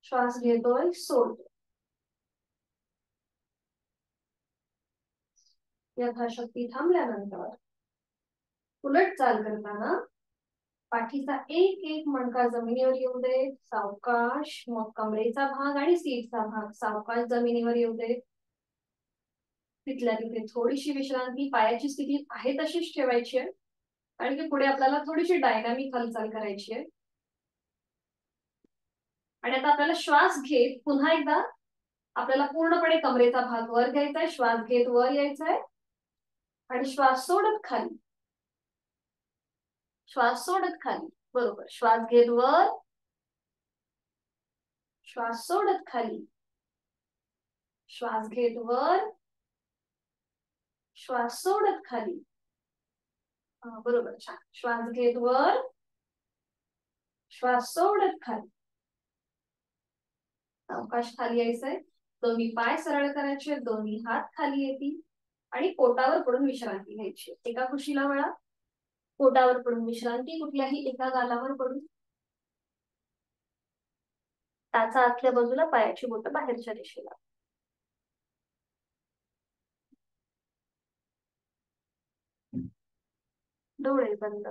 श्वास घेतोय, सोडतोय. यथाशक्ती थांबल्यानंतर उलट चाल करताना पाठीचा एक एक मणका जमिनीवर येऊ दे. सावकाश. मग कमरेचा भाग आणि सीटचा भाग सावकाश जमिनीवर येऊ दे. तिथल्या तिथे थोडीशी विश्रांती. पायाची स्थिती आहे तशीच ठेवायची आहे, कारण की पुढे आपल्याला थोडीशी डायनामिक हालचाल करायची आहे. आणि आता आपल्याला श्वास घेत पुन्हा एकदा आपल्याला पूर्णपणे कमरेचा भाग वर घ्यायचा आहे. श्वास घेत वर यायचा आहे, आणि श्वास सोडत खाली. श्वास सोडत खाली. बरोबर. श्वास घेत वर, श्वास सोडत खाली. श्वास घेत वर, श्वास सोडत खाली. बरोबर. छान. श्वास घेत वर, श्वास सोडत खाली. सावकाश खाली यायचंय. दोन्ही पाय सरळ करायचे, दोन्ही हात खाली येतील, आणि पोटावर पडून विश्रांती घ्यायची. एका कुशीला वळा. पोटावर पडून विश्रांती, कुठल्याही एका गालावर पडून. टाचा आतल्या बाजूला, पायाची बोटं बाहेरच्या दिशेला. डोळे बंद.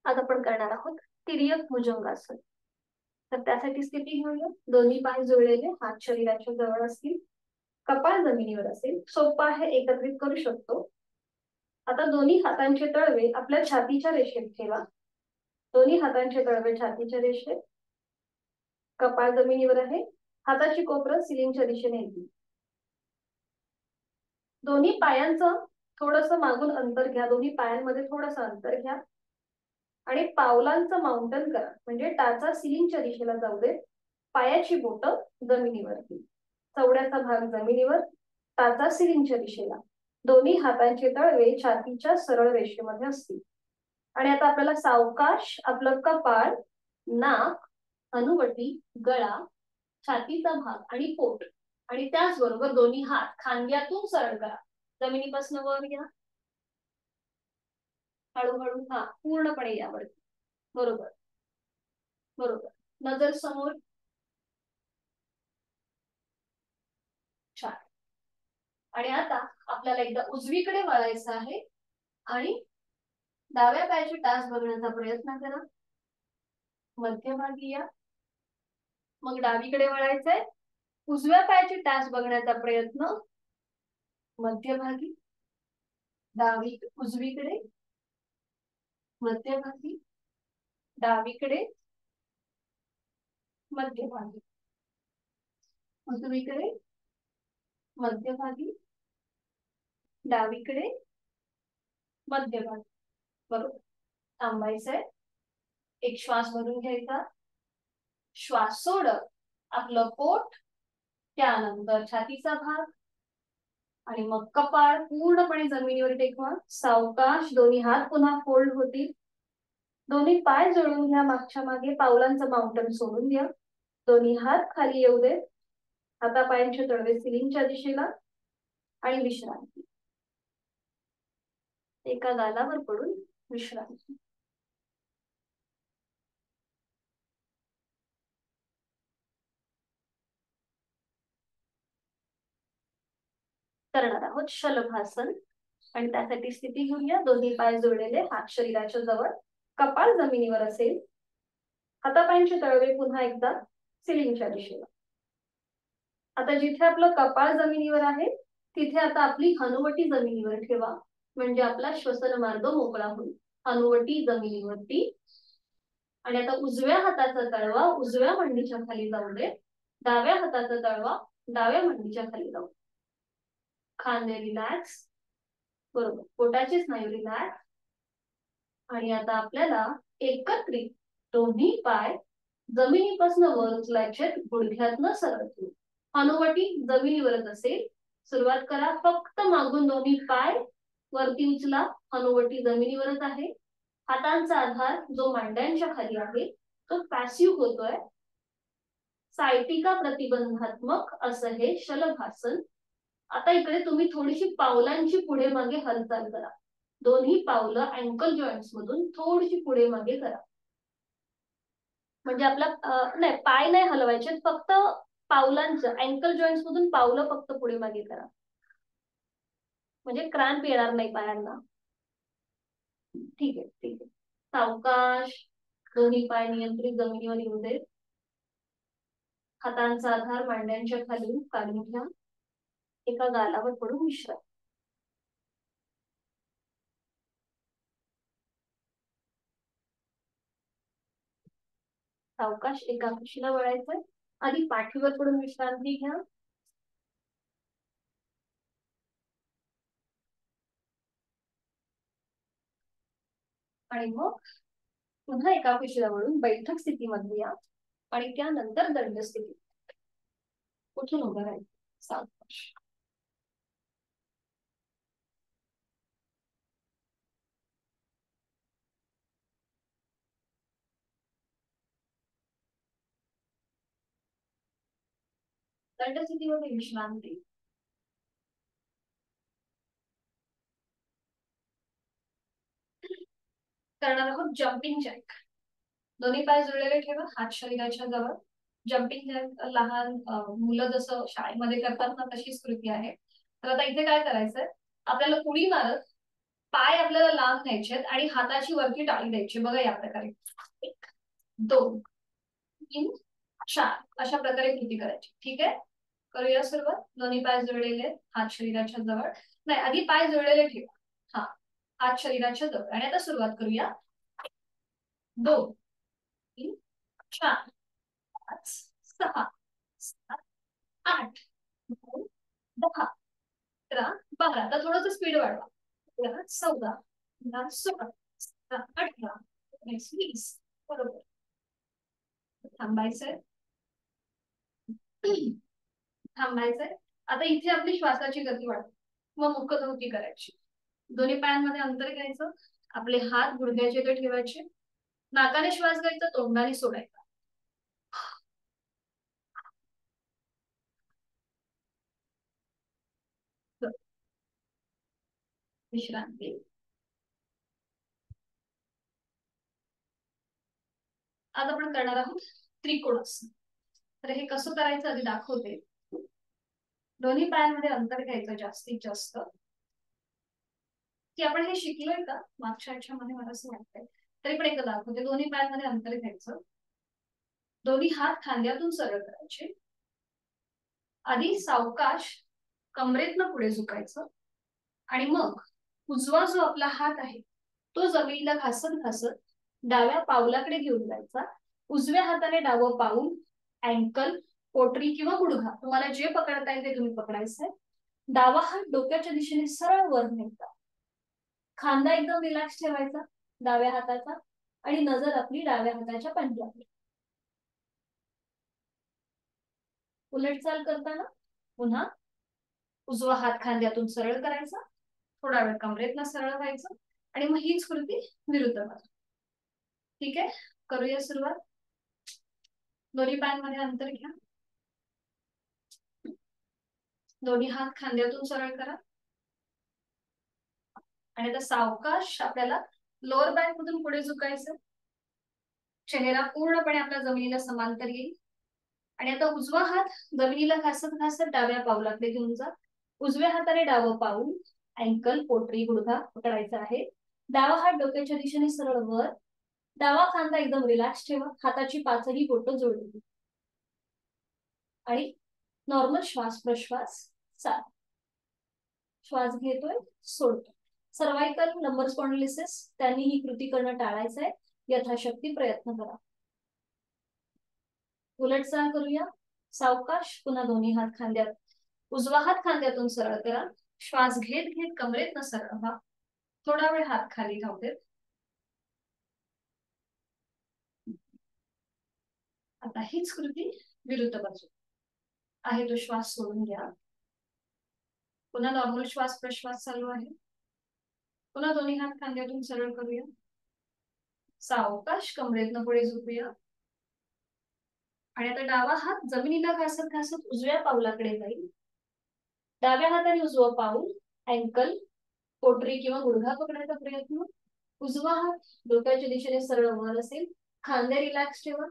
आज आपण करणार आहोत तिर्यक भुजंगासन. तर त्यासाठी स्थिती घेऊया. दोन्ही पाय जुळलेले, हात शरीराच्या जवळ असतील. कपाळ जमिनीवर असेल. सोपं आहे, एकत्रित करू शकतो. आता दोन्ही हातांचे तळवे आपल्या छातीच्या रेषेत ठेवा. दोन्ही हातांचे तळवे छातीच्या रेषेत. कपाळ जमिनीवर आहे. हाताची कोपरं सिलिंगच्या दिशेने येतील. दोन्ही पायांचं थोडस मागून अंतर घ्या. दोन्ही पायांमध्ये थोडस अंतर घ्या आणि पावलांचं माउंटन करा. म्हणजे टाचा सिलिंगच्या दिशेला जाऊ दे. पायाची बोटं जमिनीवरती. चवड्याचा भाग जमिनीवर, टाचा सिलिंगच्या दिशेला. दोन्ही हातांचे तळवे छातीच्या सरळ रेषेमध्ये असतील. आणि आता आपल्याला सावकाश आपलं कपाळ, नाक, हनुवटी, गळा, छातीचा भाग आणि पोट आणि त्याचबरोबर दोन्ही हात खांद्यातून सरळ करा. जमिनीपासून वर घ्या. हळूहळू, हा, पूर्णपणे यावरती. बरोबर बरोबर. नजर समोर. छान. आणि आता आपल्याला एकदा उजवीकडे वळायचं आहे आणि डाव्या पायाची टाच बघण्याचा प्रयत्न करा. मध्यभागी या. मग डावीकडे वळायचंय. उजव्या पायाची टाच बघण्याचा प्रयत्न. मध्यभागी. उजवीकडे. मध्यभागी. डावीकडे. मध्यभागी. उजवीकडे. मध्यभागी. डावीकडे. मध्यभागी. बरोबर. थांबायचंय. एक श्वास भरून घ्यायचा. श्वास सोडत आपलं पोट, त्यानंतर छातीचा भाग आणि मग कपाळ पूर्णपणे जमिनीवर टेकवा. सावकाश दोन्ही हात पुन्हा फोल्ड होतील. दोन्ही पाय जोडून घ्या मागच्या मागे. पावलांचं माउंटन सोडून द्या. दोन्ही हात खाली येऊ देत. हातापायांचे तळवे सिलिंगच्या दिशेला आणि विश्रांती. एका गालावर पडून विश्रांती. करणार आहोत शलभासन. आणि त्यासाठी स्थिती घेऊया. दोन्ही पाय जोडलेले, हात शरीराच्या जवळ, कपाळ जमिनीवर असेल. हातापायांचे तळवे पुन्हा एकदा सिलिंगच्या दिशेला. आता जिथे आपलं कपाळ जमिनीवर आहे तिथे आता आपली हनुवटी जमिनीवर ठेवा. म्हणजे आपला श्वसन मार्ग मोकळा होईल. हनुवटी जमिनीवरती. आणि आता उजव्या हाताचा तळवा उजव्या मांडीच्या खाली जाऊ दे. डाव्या हाताचा तळवा डाव्या मांडीच्या खाली जाऊ. खांदे रिलॅक्स. बरोबर. पोटाचे स्नायू रिलॅक्स. आणि आता आपल्याला एकत्रित दोन्ही पाय जमिनीपासून वर उचलायचे. गुडघ्यातनं सरळ ठेवू. हनुवटी जमिनीवरच असेल. सुरुवात करा. फक्त मागून दोन्ही पाय वरती उचला. हनुवटी जमिनीवरच आहे. हातांचा आधार जो मांड्यांच्या खाली आहे तो पॅसिव्ह होतोय. सायटिका प्रतिबंधात्मक असं हे शलभासन. आता इकडे तुम्ही थोडीशी पावलांची पुढे मागे हालचाल करा. दोन्ही पावलं अँकल जॉईंट्स मधून थोडीशी पुढे मागे करा. म्हणजे आपला नाही, पाय नाही हलवायचे, फक्त पावलांचं अँकल जॉईंट्स मधून पावलं फक्त पुढे मागे करा. म्हणजे क्रॅम्प येणार नाही पायांना. ठीक आहे ठीक आहे. सावकाश दोन्ही पाय नियंत्रित जमिनीवर येऊ देत. हातांचा आधार मांड्यांच्या खाली काढून घ्या. एका गालावर पडून विश्राम. सावकाश एका कुशीला वळायचंय. आधी पाठीवर पडून विश्रांती घ्या. आणि मग पुन्हा एका कुशीला वळून बैठक स्थितीमध्ये या. आणि त्यानंतर दंड स्थिती. उठून उभं राहायचं. सावकाश. दंड स्थितीमध्ये विश्रांती. करणार आहोत जम्पिंग जॅक. दोन्ही पाय जुळलेले ठेवा. हात शरीराच्या जवळ. जम्पिंग जॅक लहान मुलं जसं शाळेमध्ये करतात ना तशीच कृती आहे. तर आता इथे काय करायचंय, आपल्याला उडी मारत पाय आपल्याला लांब न्यायचे आणि हाताची वरती टाळी द्यायची. बघा या प्रकारे. 1 2 3 4 अशा प्रकारे कृती करायची. ठीक आहे. करूया सुरुवात. दोन्ही पाय जोडलेले आहेत, हात शरीराच्या जवळ. नाही, आधी पाय जोडलेले ठेवा. हा, हात शरीराच्या जवळ. आणि आता सुरुवात करूया. 2, 3, 4, 5, 6, 7, 8, 9, 10, 11, 12. आता थोडंसं स्पीड वाढवा. 13, 14, 15, 16, 17, 18, 19, 20. बरोबर. थांबायचंय. थांबायचंय. आता इथे आपली श्वासाची गती वाढते. मग मुखधोती करायची. दोन्ही पायांमध्ये अंतर घ्यायचं. आपले हात गुडघ्याचे इथे ठेवायचे. नाकाने श्वास घ्यायचा, तोंडाने सोडायचा. विश्रांती. आज आपण करणार आहोत त्रिकोणासन. तर हे कसं करायचं आधी दाखवते. दोन्ही पायांमध्ये अंतर घ्यायचं जास्तीत जास्त. की आपण हे शिकलोय का मागच्या आठवड्यामध्ये, मला असं वाटतंय. तरी पण एकदा दाखवते. दोन्ही पायांमध्ये अंतर घ्यायचं. दोन्ही हात खांद्यातून सरळ करायचे. आधी सावकाश कमरेतनं पुढे झुकायचं. आणि मग उजवा जो आपला हात आहे तो जमिनीला घासत घासत डाव्या पावलाकडे घेऊन जायचा. उजव्या हाताने डावं पाऊल, अँकल, पोटरी किंवा गुडघा, तुम्हाला जे पकडता येईल ते तुम्ही पकडायचंय. डावा हात डोक्याच्या दिशेने सरळ वर न्यायचा. खांदा एकदम रिलॅक्स ठेवायचा डाव्या हाताचा. आणि नजर आपली डाव्या हाताच्या पंजाकडे. उलट चाल करताना पुन्हा उजवा हात खांद्यातून सरळ करायचा. थोडा वेळ कमरेतनं सरळ व्हायचं. आणि मग हीच कृती विरुद्ध बाजू. ठीक आहे, करूया सुरुवात. दोन्ही पायांमध्ये अंतर घ्या. दोन्ही हात खांद्यातून सरळ करा. आणि आता सावकाश आपल्याला लोअर बॅक मधून पुढे झुकायचं. चेहरा पूर्णपणे आपल्या जमिनीला समांतर येईल. आणि आता उजवा हात जमिनीला घासत घासत डाव्या पावलाकडे घेऊन जा. उजव्या हाताने डावं पाऊल, अँकल, पोटरी, गुडघा पकडायचा आहे. डावा हात डोक्याच्या दिशेने सरळ वर. डावा खांदा एकदम रिलॅक्स ठेवा. हाताची पाचही बोटं जोडली. आणि नॉर्मल श्वास प्रश्वास चाल. श्वास घेतोय, सोडतोय. सर्वायकल, लंबर स्पॉन्डिलिसिस त्यांनी ही कृती करणं टाळायचं आहे. यथाशक्ती प्रयत्न करा. उलट चाल करूया. सावकाश पुन्हा दोन्ही हात खांद्यात. उजवा हात खांद्यातून सरळ करा. श्वास घेत घेत कमरेतनं सरळ व्हा. थोडा वेळ हात खाली राहू देत. आता हीच कृती विरुद्ध बाजू आहे. तो श्वास सोडून घ्या. पुन्हा नॉर्मल श्वास प्रश्वास चालू आहे. पुन्हा दोन्ही हात खांद्यातून सरळ करूया. सावकाश कमरेतनं पुढे झुकूया. आणि आता डावा हात जमिनीला घासत घासत उजव्या पावलाकडे जाईल. डाव्या हाताने उजवं पाऊल, अँकल, पोटरी किंवा गुडघा पकडायचा प्रयत्न. उजवा हात डोक्याच्या दिशेने सरळ वर असेल. खांदे रिलॅक्स ठेवा.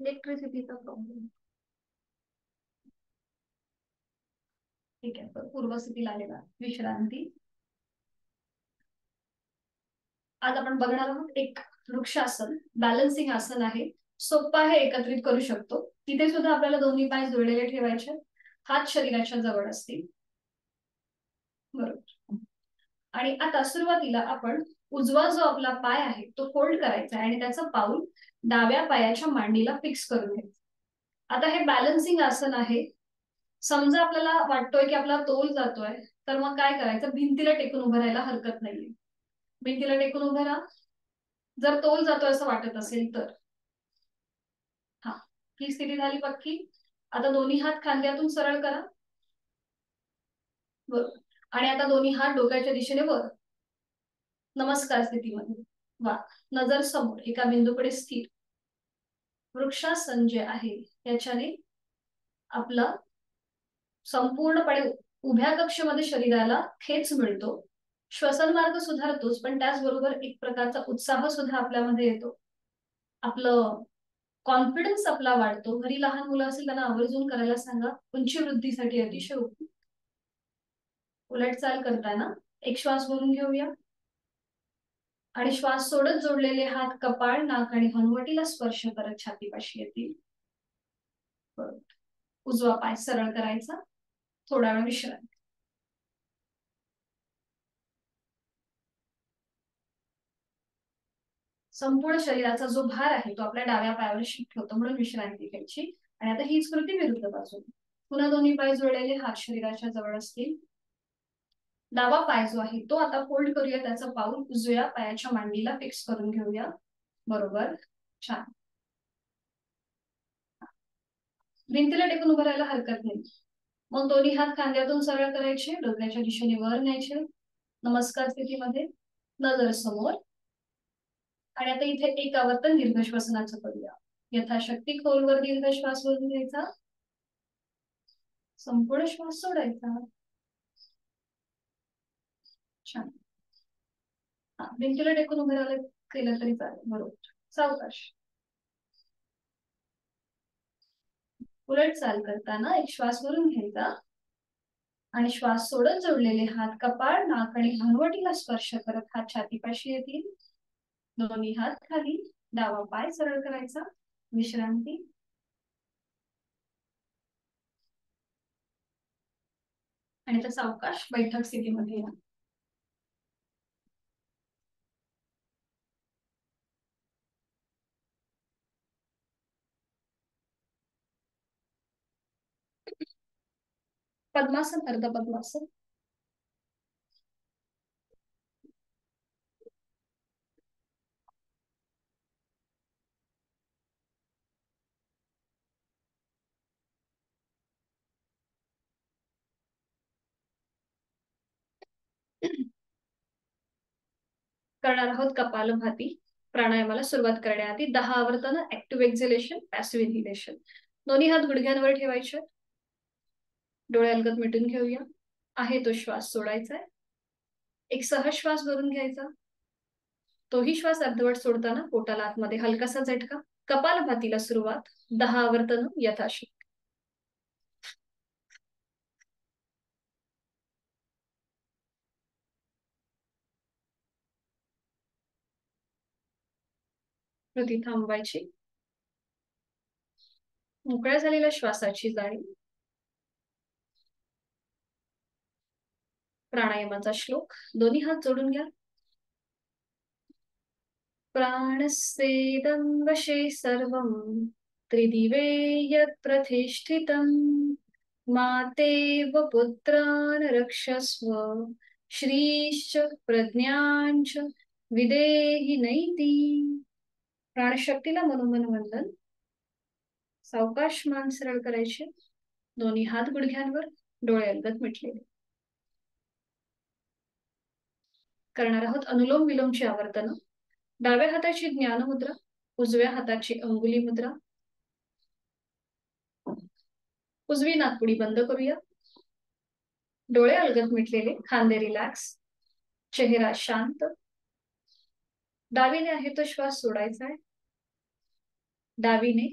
इलेक्ट्रिसिटीचा प्रॉब्लेम. ठीक आहे, तर पूर्वस्थितीला आलेला विश्रांती. आज आपण बघणार आहोत एक वृक्षासन, बॅलन्सिंग आसन आहे. सोपं आहे, एकत्रित करू शकतो. तिथे सुद्धा आपल्याला दोन्ही पाय जोडलेले ठेवायचे, हात शरीराच्या जवळ असतील. बरोबर. आणि आता सुरुवातीला आपण उजवा जो आपला पाय आहे तो फोल्ड करायचा आणि त्याचं पाऊल डाव्या पायाच्या मांडीला फिक्स करून घ्यायचं. आता हे बॅलन्सिंग आसन आहे. समजा आपल्याला वाटतोय की आपला तोल जातोय, तर मग काय करायचं, भिंतीला टेकून उभं राहायला हरकत नाहीये. भिंतीला टेकून उभं राहा जर तोल जातोय असं वाटत असेल तर. हा, ही स्थिती झाली पक्की. आता दोन्ही हात खांद्यातून सरळ करा. बरोबर. आणि आता दोन्ही हात डोक्याच्या दिशेने वर, नमस्कार स्थितीमध्ये. वा. नजर समोर एका बिंदूकडे स्थिर. वृक्षासन जे आहे याच्याने आपला संपूर्णपणे उभ्या कक्षेमध्ये शरीराला खेच मिळतो, श्वसन मार्ग सुधारतोच, पण त्याचबरोबर एक प्रकारचा उत्साह सुद्धा आपल्यामध्ये येतो. आपलं कॉन्फिडन्स आपला वाढतो. घरी लहान मुलं असेल त्यांना आवर्जून करायला सांगा, उंची वृद्धीसाठी अतिशय उपयुक्त. उलट चाल करताना एक श्वास भरून घेऊया आणि श्वास सोडत जोडलेले हात कपाळ, नाक आणि हनुवटीला स्पर्श करत छातीपाशी येतील. उजवा पाय सरळ करायचा, थोडा वेळ विश्रांती. संपूर्ण शरीराचा जो भार आहे तो आपल्या डाव्या पायावर शिफ्ट होतो, म्हणून विश्रांती घ्यायची. आणि आता हीच कृती विरुद्ध बाजूने. पुन्हा दोन्ही पाय जोडलेले, हात शरीराच्या जवळ असतील. डावा पाय जो आहे तो आता फोल्ड करूया, त्याचं पाऊल उजव्या पायाच्या मांडीला फिक्स करून घेऊया. बरोबर, छान. भिंतीला टेकून उभं राहायला हरकत नाही. मग दोन्ही हात खांद्यातून सरळ करायचे, डोक्याच्या दिशेने वर न्यायचे, नमस्कार स्थितीमध्ये, नजर समोर. आणि आता इथे एक आवर्तन दीर्घ श्वसनाचं करूया. यथाशक्ती खोलवर दीर्घ श्वास भरून घ्यायचा, संपूर्ण श्वास सोडायचा. छान. हा, भिंतीला टेकून उभं राहायला केलं तरी चालेल. बरोबर. सावकाश. उलट चाल करताना एक श्वास भरून घ्यायचा आणि श्वास सोडत जोडलेले हात कपाळ, नाक आणि हनुवटीला स्पर्श करत हात छातीपाशी येतील. दोन्ही हात खाली, डावा पाय सरळ करायचा, विश्रांती. आणि आता सावकाश बैठक स्थितीमध्ये या. पद्मासन, अर्ध पद्मासन. करणार आहोत कपालभाती प्राणायामाला. सुरुवात करण्याआधी 10 आवर्तन ऍक्टिव्ह एक्झिलेशन, पॅसिव्ह इन्हिलेशन. दोन्ही हात गुडघ्यांवर ठेवायचे, डोळे अलगद मिटून घेऊया. आहे तो श्वास सोडायचा. एक सहज श्वास भरून घ्यायचा, तोही श्वास अर्धवट सोडताना पोटाला आतमध्ये हलकासा झटका. कपालभातीला सुरुवात, 10 आवर्तन यथाशक्ती. कृती थांबवायची. मोकळ्या झालेल्या श्वासाची जाणीव. प्राणायामाचा श्लोक, दोन्ही हात जोडून घ्या. प्राणस्येदं वशे सर्वं त्रिदिवे यत् प्रतिष्ठितं मातेव पुत्रान् रक्षस्व श्रीश्च प्रज्ञांच विदेहि नैति. प्राणशक्तीला मनोमन वंदन. सावकाश मान सरळ करायचे, दोन्ही हात गुडघ्यांवर, डोळे अलगद मिटलेले. करणार आहोत अनुलोम विलोमची आवर्तन. डाव्या हाताची ज्ञान मुद्रा, उजव्या हाताची अंगुली मुद्रा. उजवी नाकपुडी बंद करूया, डोळे अलगद मिटलेले, खांदे रिलॅक्स, चेहरा शांत. डावीने आहे तो श्वास सोडायचा आहे, डावीने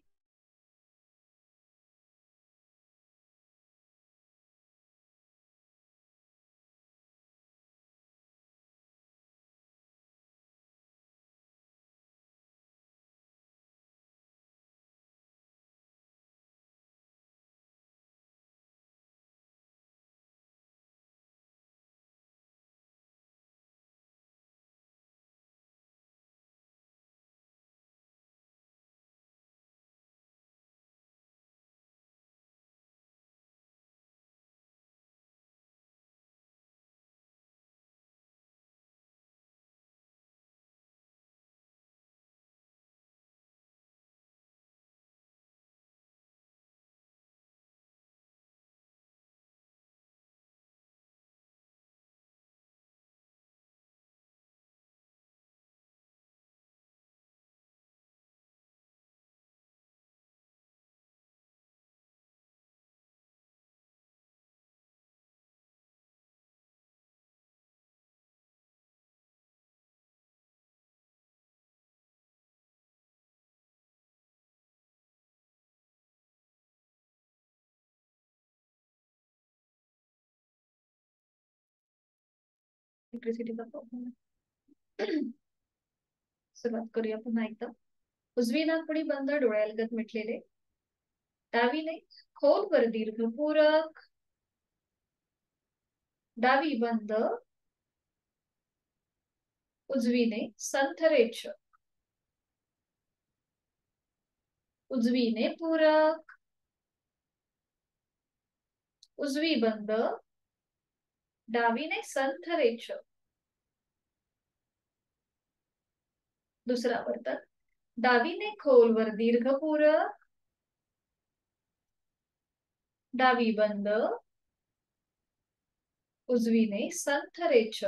इलेक्ट्रिसिटीचा प्रॉब्लेम आहे. सुरुवात करूया पुन्हा एकदा. उजवी नाकपुडी बंद, डोळ्यालगत मिटलेले. डावीने खोलवर दीर्घपूरक. डावी बंद, उजवीने संथरेच. उजवीने पूरक. उजवी बंद, डावीने संथरेच. दुसरा वर्तन. डावीने खोलवर दीर्घपूरक. डावी बंद, उजवीने संथरेच.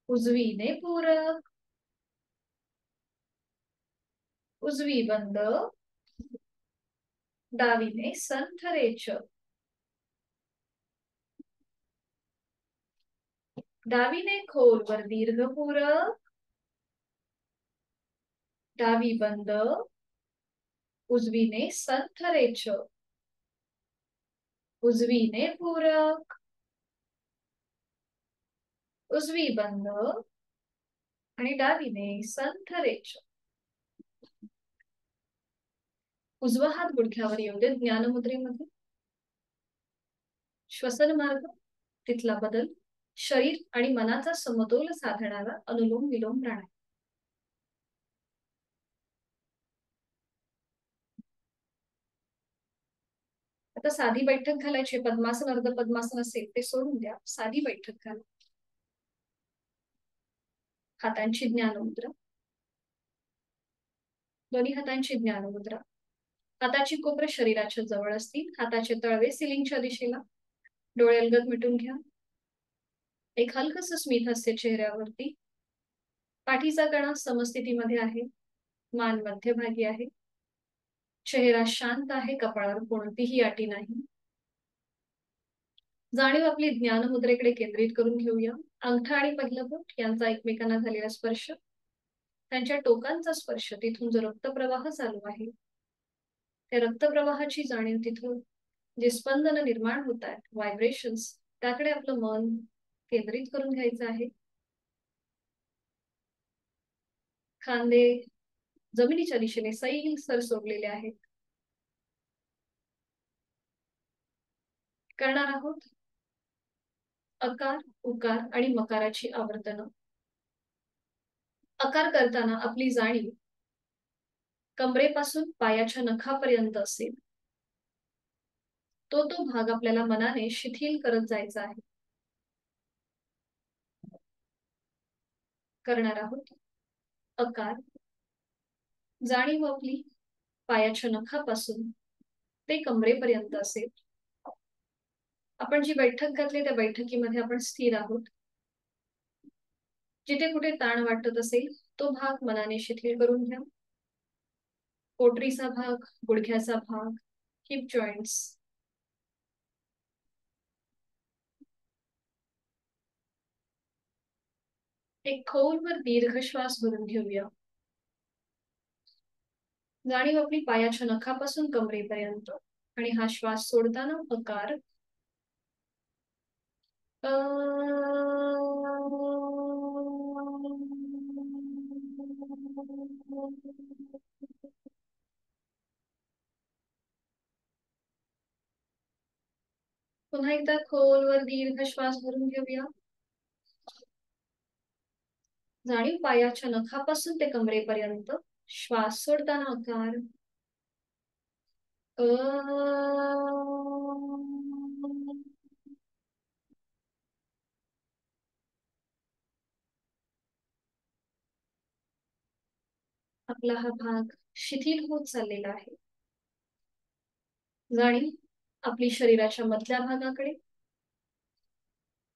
उजवीने पूरक. उजवी बंद, डावीने संथरेच. डावीने खोलवर दीर्घपूरक. डावी बंद, उजवीने संथरेच. उजवीने पूरक. उजवी बंद आणि डावीने संथरेच. उजवा हात गुडघ्यावर येऊ दे. ज्ञानमुद्रेमध्ये श्वसन मार्ग, तिथला बदल, शरीर आणि मनाचा समतोल साधणारा अनुलोम विलोम प्राणायाम. आता साधी बैठक घालायची. पद्मासन अर्ध पद्मासन असेल ते सोडून द्या. साधी बैठक घाला. हातांची ज्ञानमुद्रा. दोन्ही हातांची ज्ञानमुद्रा. हाताची कोपरे शरीराच्या जवळ असतील. हाताचे तळवे सिलिंगच्या दिशेला. डोळे अलगद मिटून घ्या. एक हलकस स्मित हास्य चेहऱ्यावरती. पाठीचा कणा समस्थितीमध्ये आहे. मान मध्यभागी आहे. चेहरा शांत आहे. कपाळावर कोणतीही आटी नाही. जाणीव आपली ज्ञानमुद्रेकडे केंद्रित करून घेऊया. अंगठा आणि पहिलं बोट यांचा एकमेकांना झालेला स्पर्श, त्यांच्या टोकांचा स्पर्श, तिथून जो रक्तप्रवाह चालू आहे त्या रक्तप्रवाहाची जाणीव, तिथून जे स्पंदन निर्माण होत आहेत, व्हायब्रेशन्स, त्याकडे आपलं मन केंद्रित करून घ्यायचं आहे. खांदे जमिनीच्या दिशेने सैल सर सोडलेले आहेत. करणार आहोत अकार, उकार आणि मकाराची आवर्तनं. अकार करताना आपली जाणीव कमरेपासून पायाच्या नखापर्यंत असेल. तो भाग आपल्याला मनाने शिथिल करत जायचा आहे. करणार आहोत अकार. जाणीव आपली पायाच्या नखापासून ते कमरेपर्यंत असेल. आपण जी बैठक घातली त्या बैठकीमध्ये आपण स्थिर आहोत. जिथे कुठे ताण वाटत असेल तो भाग मनाने शिथिल करून घ्या. पोटरीचा भाग, गुडघ्याचा भाग, हिप जॉइंट्स. एक खोलवर दीर्घ श्वास भरून घेऊया. जाणीव आपली पायाच्या नखापासून कमरेपर्यंत. आणि हा श्वास सोडताना अकार. पुन्हा एकदा खोलवर दीर्घ श्वास भरून घेऊया. जाणीव पायाच्या नखापासून ते कमरेपर्यंत. श्वास सोडताना आकार. आपला हा भाग शिथिल होत चाललेला आहे. जाणीव आपली शरीराच्या मधल्या भागाकडे.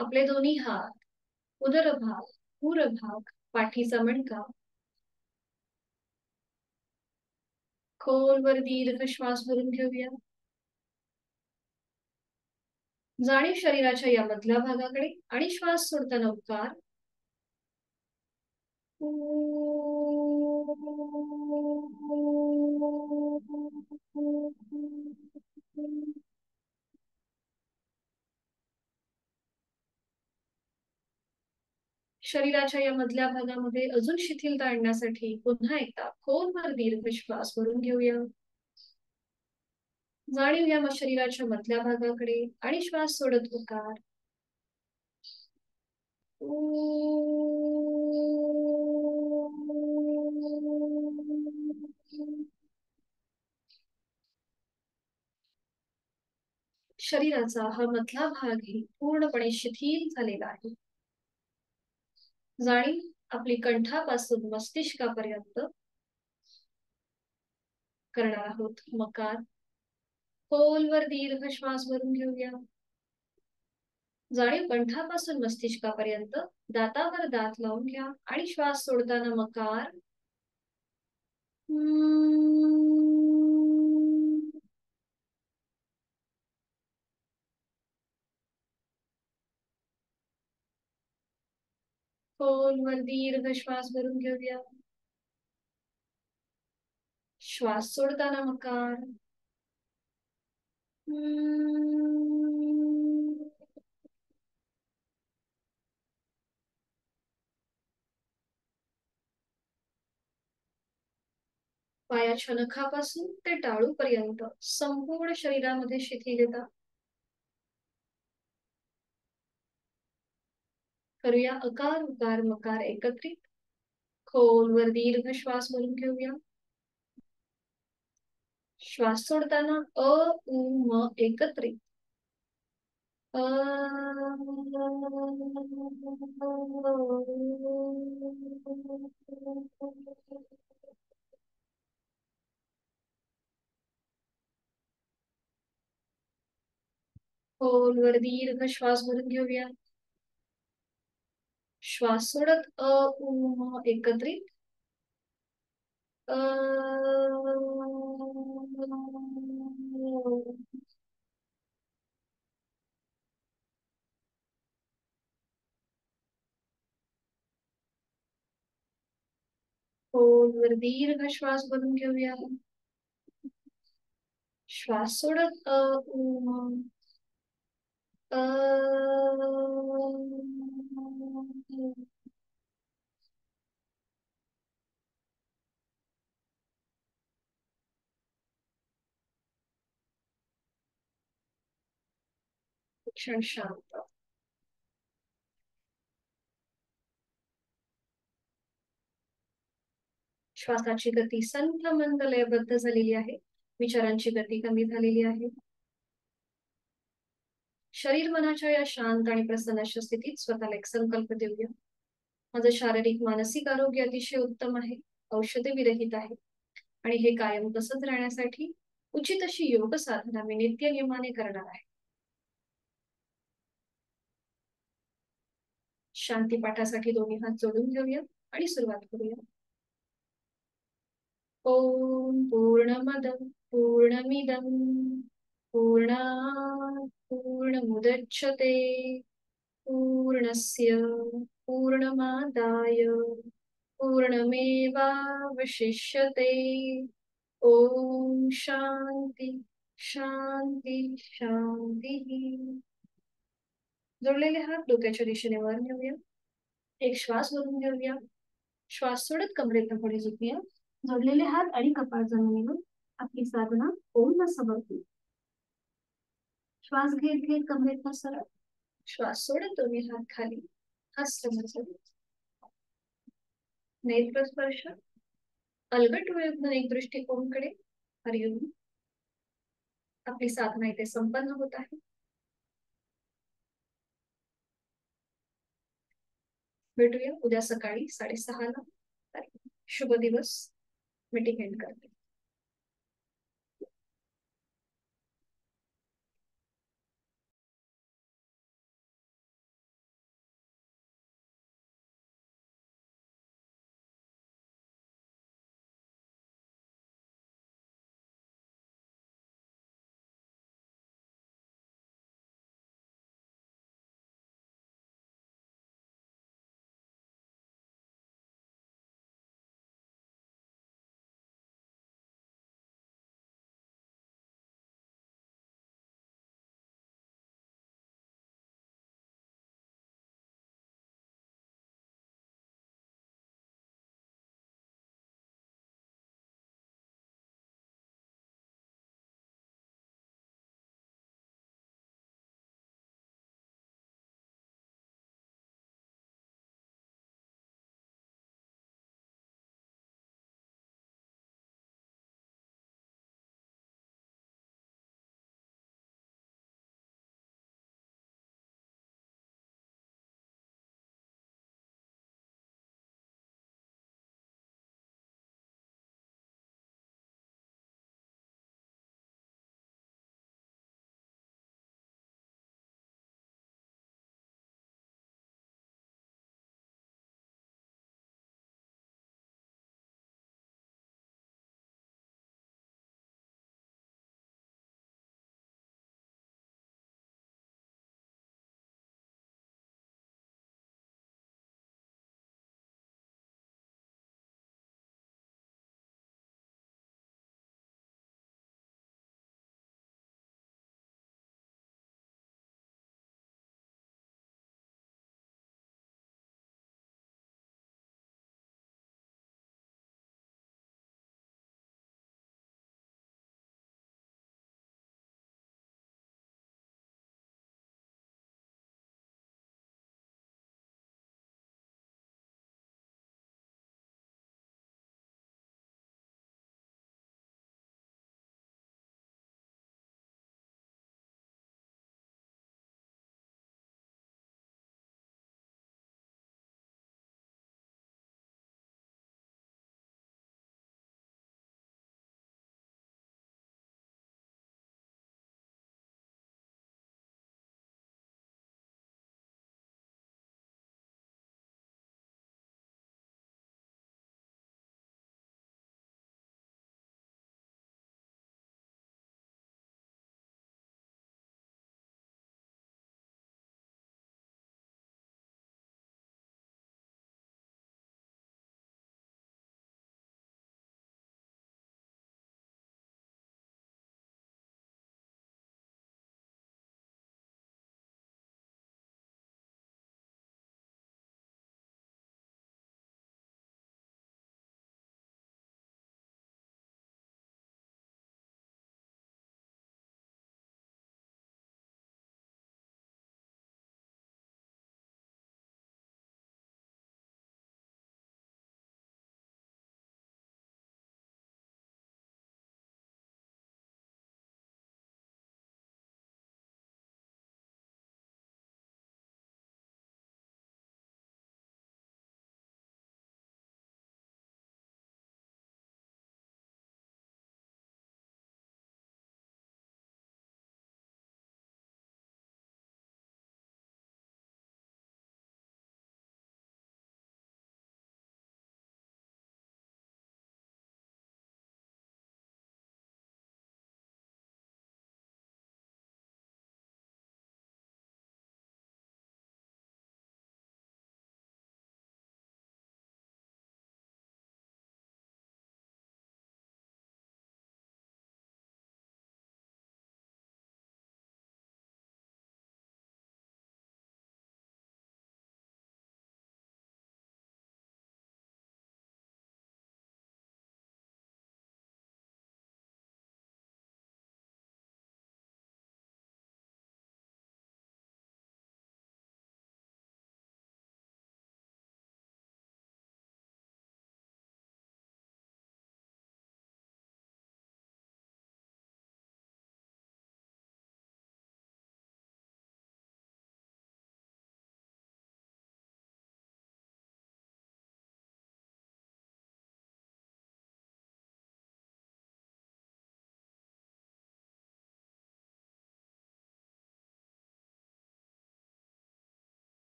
आपले दोन्ही हात, उदर भाग, पूर भाग, पाठीचा मणका. खोलवर दीर्घ श्वास भरून घेऊया. जाणीव शरीराच्या या मधल्या भागाकडे आणि श्वास सोडताना उकार. शरीराच्या या मधल्या भागामध्ये अजून शिथिलता आणण्यासाठी पुन्हा एकदा खोलवर दीर्घ श्वास भरून घेऊया. जाणीव या मग शरीराच्या मधल्या भागाकडे आणि श्वास सोडत उकार. शरीराचा हा मधला भागही पूर्णपणे शिथिल झालेला आहे. जाणीव आपली कंठापासून मस्तिष्कापर्यंत करणार आहोत. मकार. खोलवर दीर्घ श्वास भरून घेऊया. जाणीव कंठापासून मस्तिष्कापर्यंत दातावर दात लावून घ्या आणि श्वास सोडताना मकार. खोलवर दीर्घ श्वास भरून घेऊया. श्वास सोडताना मकार. पायाच्या नखापासून ते टाळूपर्यंत संपूर्ण शरीरामध्ये शिथिलता. करूया अकार उकार मकार एकत्रित. खोलवर दीर्घ श्वास भरून घेऊया. श्वास सोडताना अ उ म एकत्रित. खोलवर दीर्घ श्वास भरून घेऊया. श्वास सोडत अ उ म एकत्रित. खोलवर दीर्घ श्वास भरून घेऊया. श्वास सोडत अ उ म. क्षण शांत. श्वासाची गती संथ मंद लयबद्ध झालेली आहे. विचारांची गती कमी झालेली आहे. शरीर मनाच्या या शांत आणि प्रसन्न स्थितीत स्वतःला एक संकल्प देऊया. माझं शारीरिक मानसिक आरोग्य अतिशय उत्तम आहे. औषधे विरहित आहे आणि हे कायम तसंच राहण्यासाठी उचित अशी योग साधना मी नित्य नियमाने करणार आहे. शांती पाठासाठी दोन्ही हात जोडून घेऊया आणि सुरुवात करूया. ओम पूर्णमद पूर्णमिदं पूर्णात् पूर्णमुदच्यते पूर्णस्य पूर्णमादाय पूर्णमेवावशिष्यते. ओम शांती शांती शांती. जोडलेले हात डोक्याच्या दिशेने वर नेऊया. एक श्वास भरून घेऊया. श्वास सोडत कमरेतून पुढे झुकूया. जोडलेले हात आणि कपाळ जमिनीवर. आपली साधना पूर्ण समर्पित. श्वास घेत घेत कमरेतून सरळ. श्वास सोडत दोन्ही हात खाली. हस्त नेत्र स्पर्श. अलगट वेळ एक दृष्टिकोनकडे. हरिओम. आपली साधना इथे संपन्न होत आहे. भेटूया उद्या सकाळी 6:30 ला. शुभ दिवस. मीटिंग एंड करते.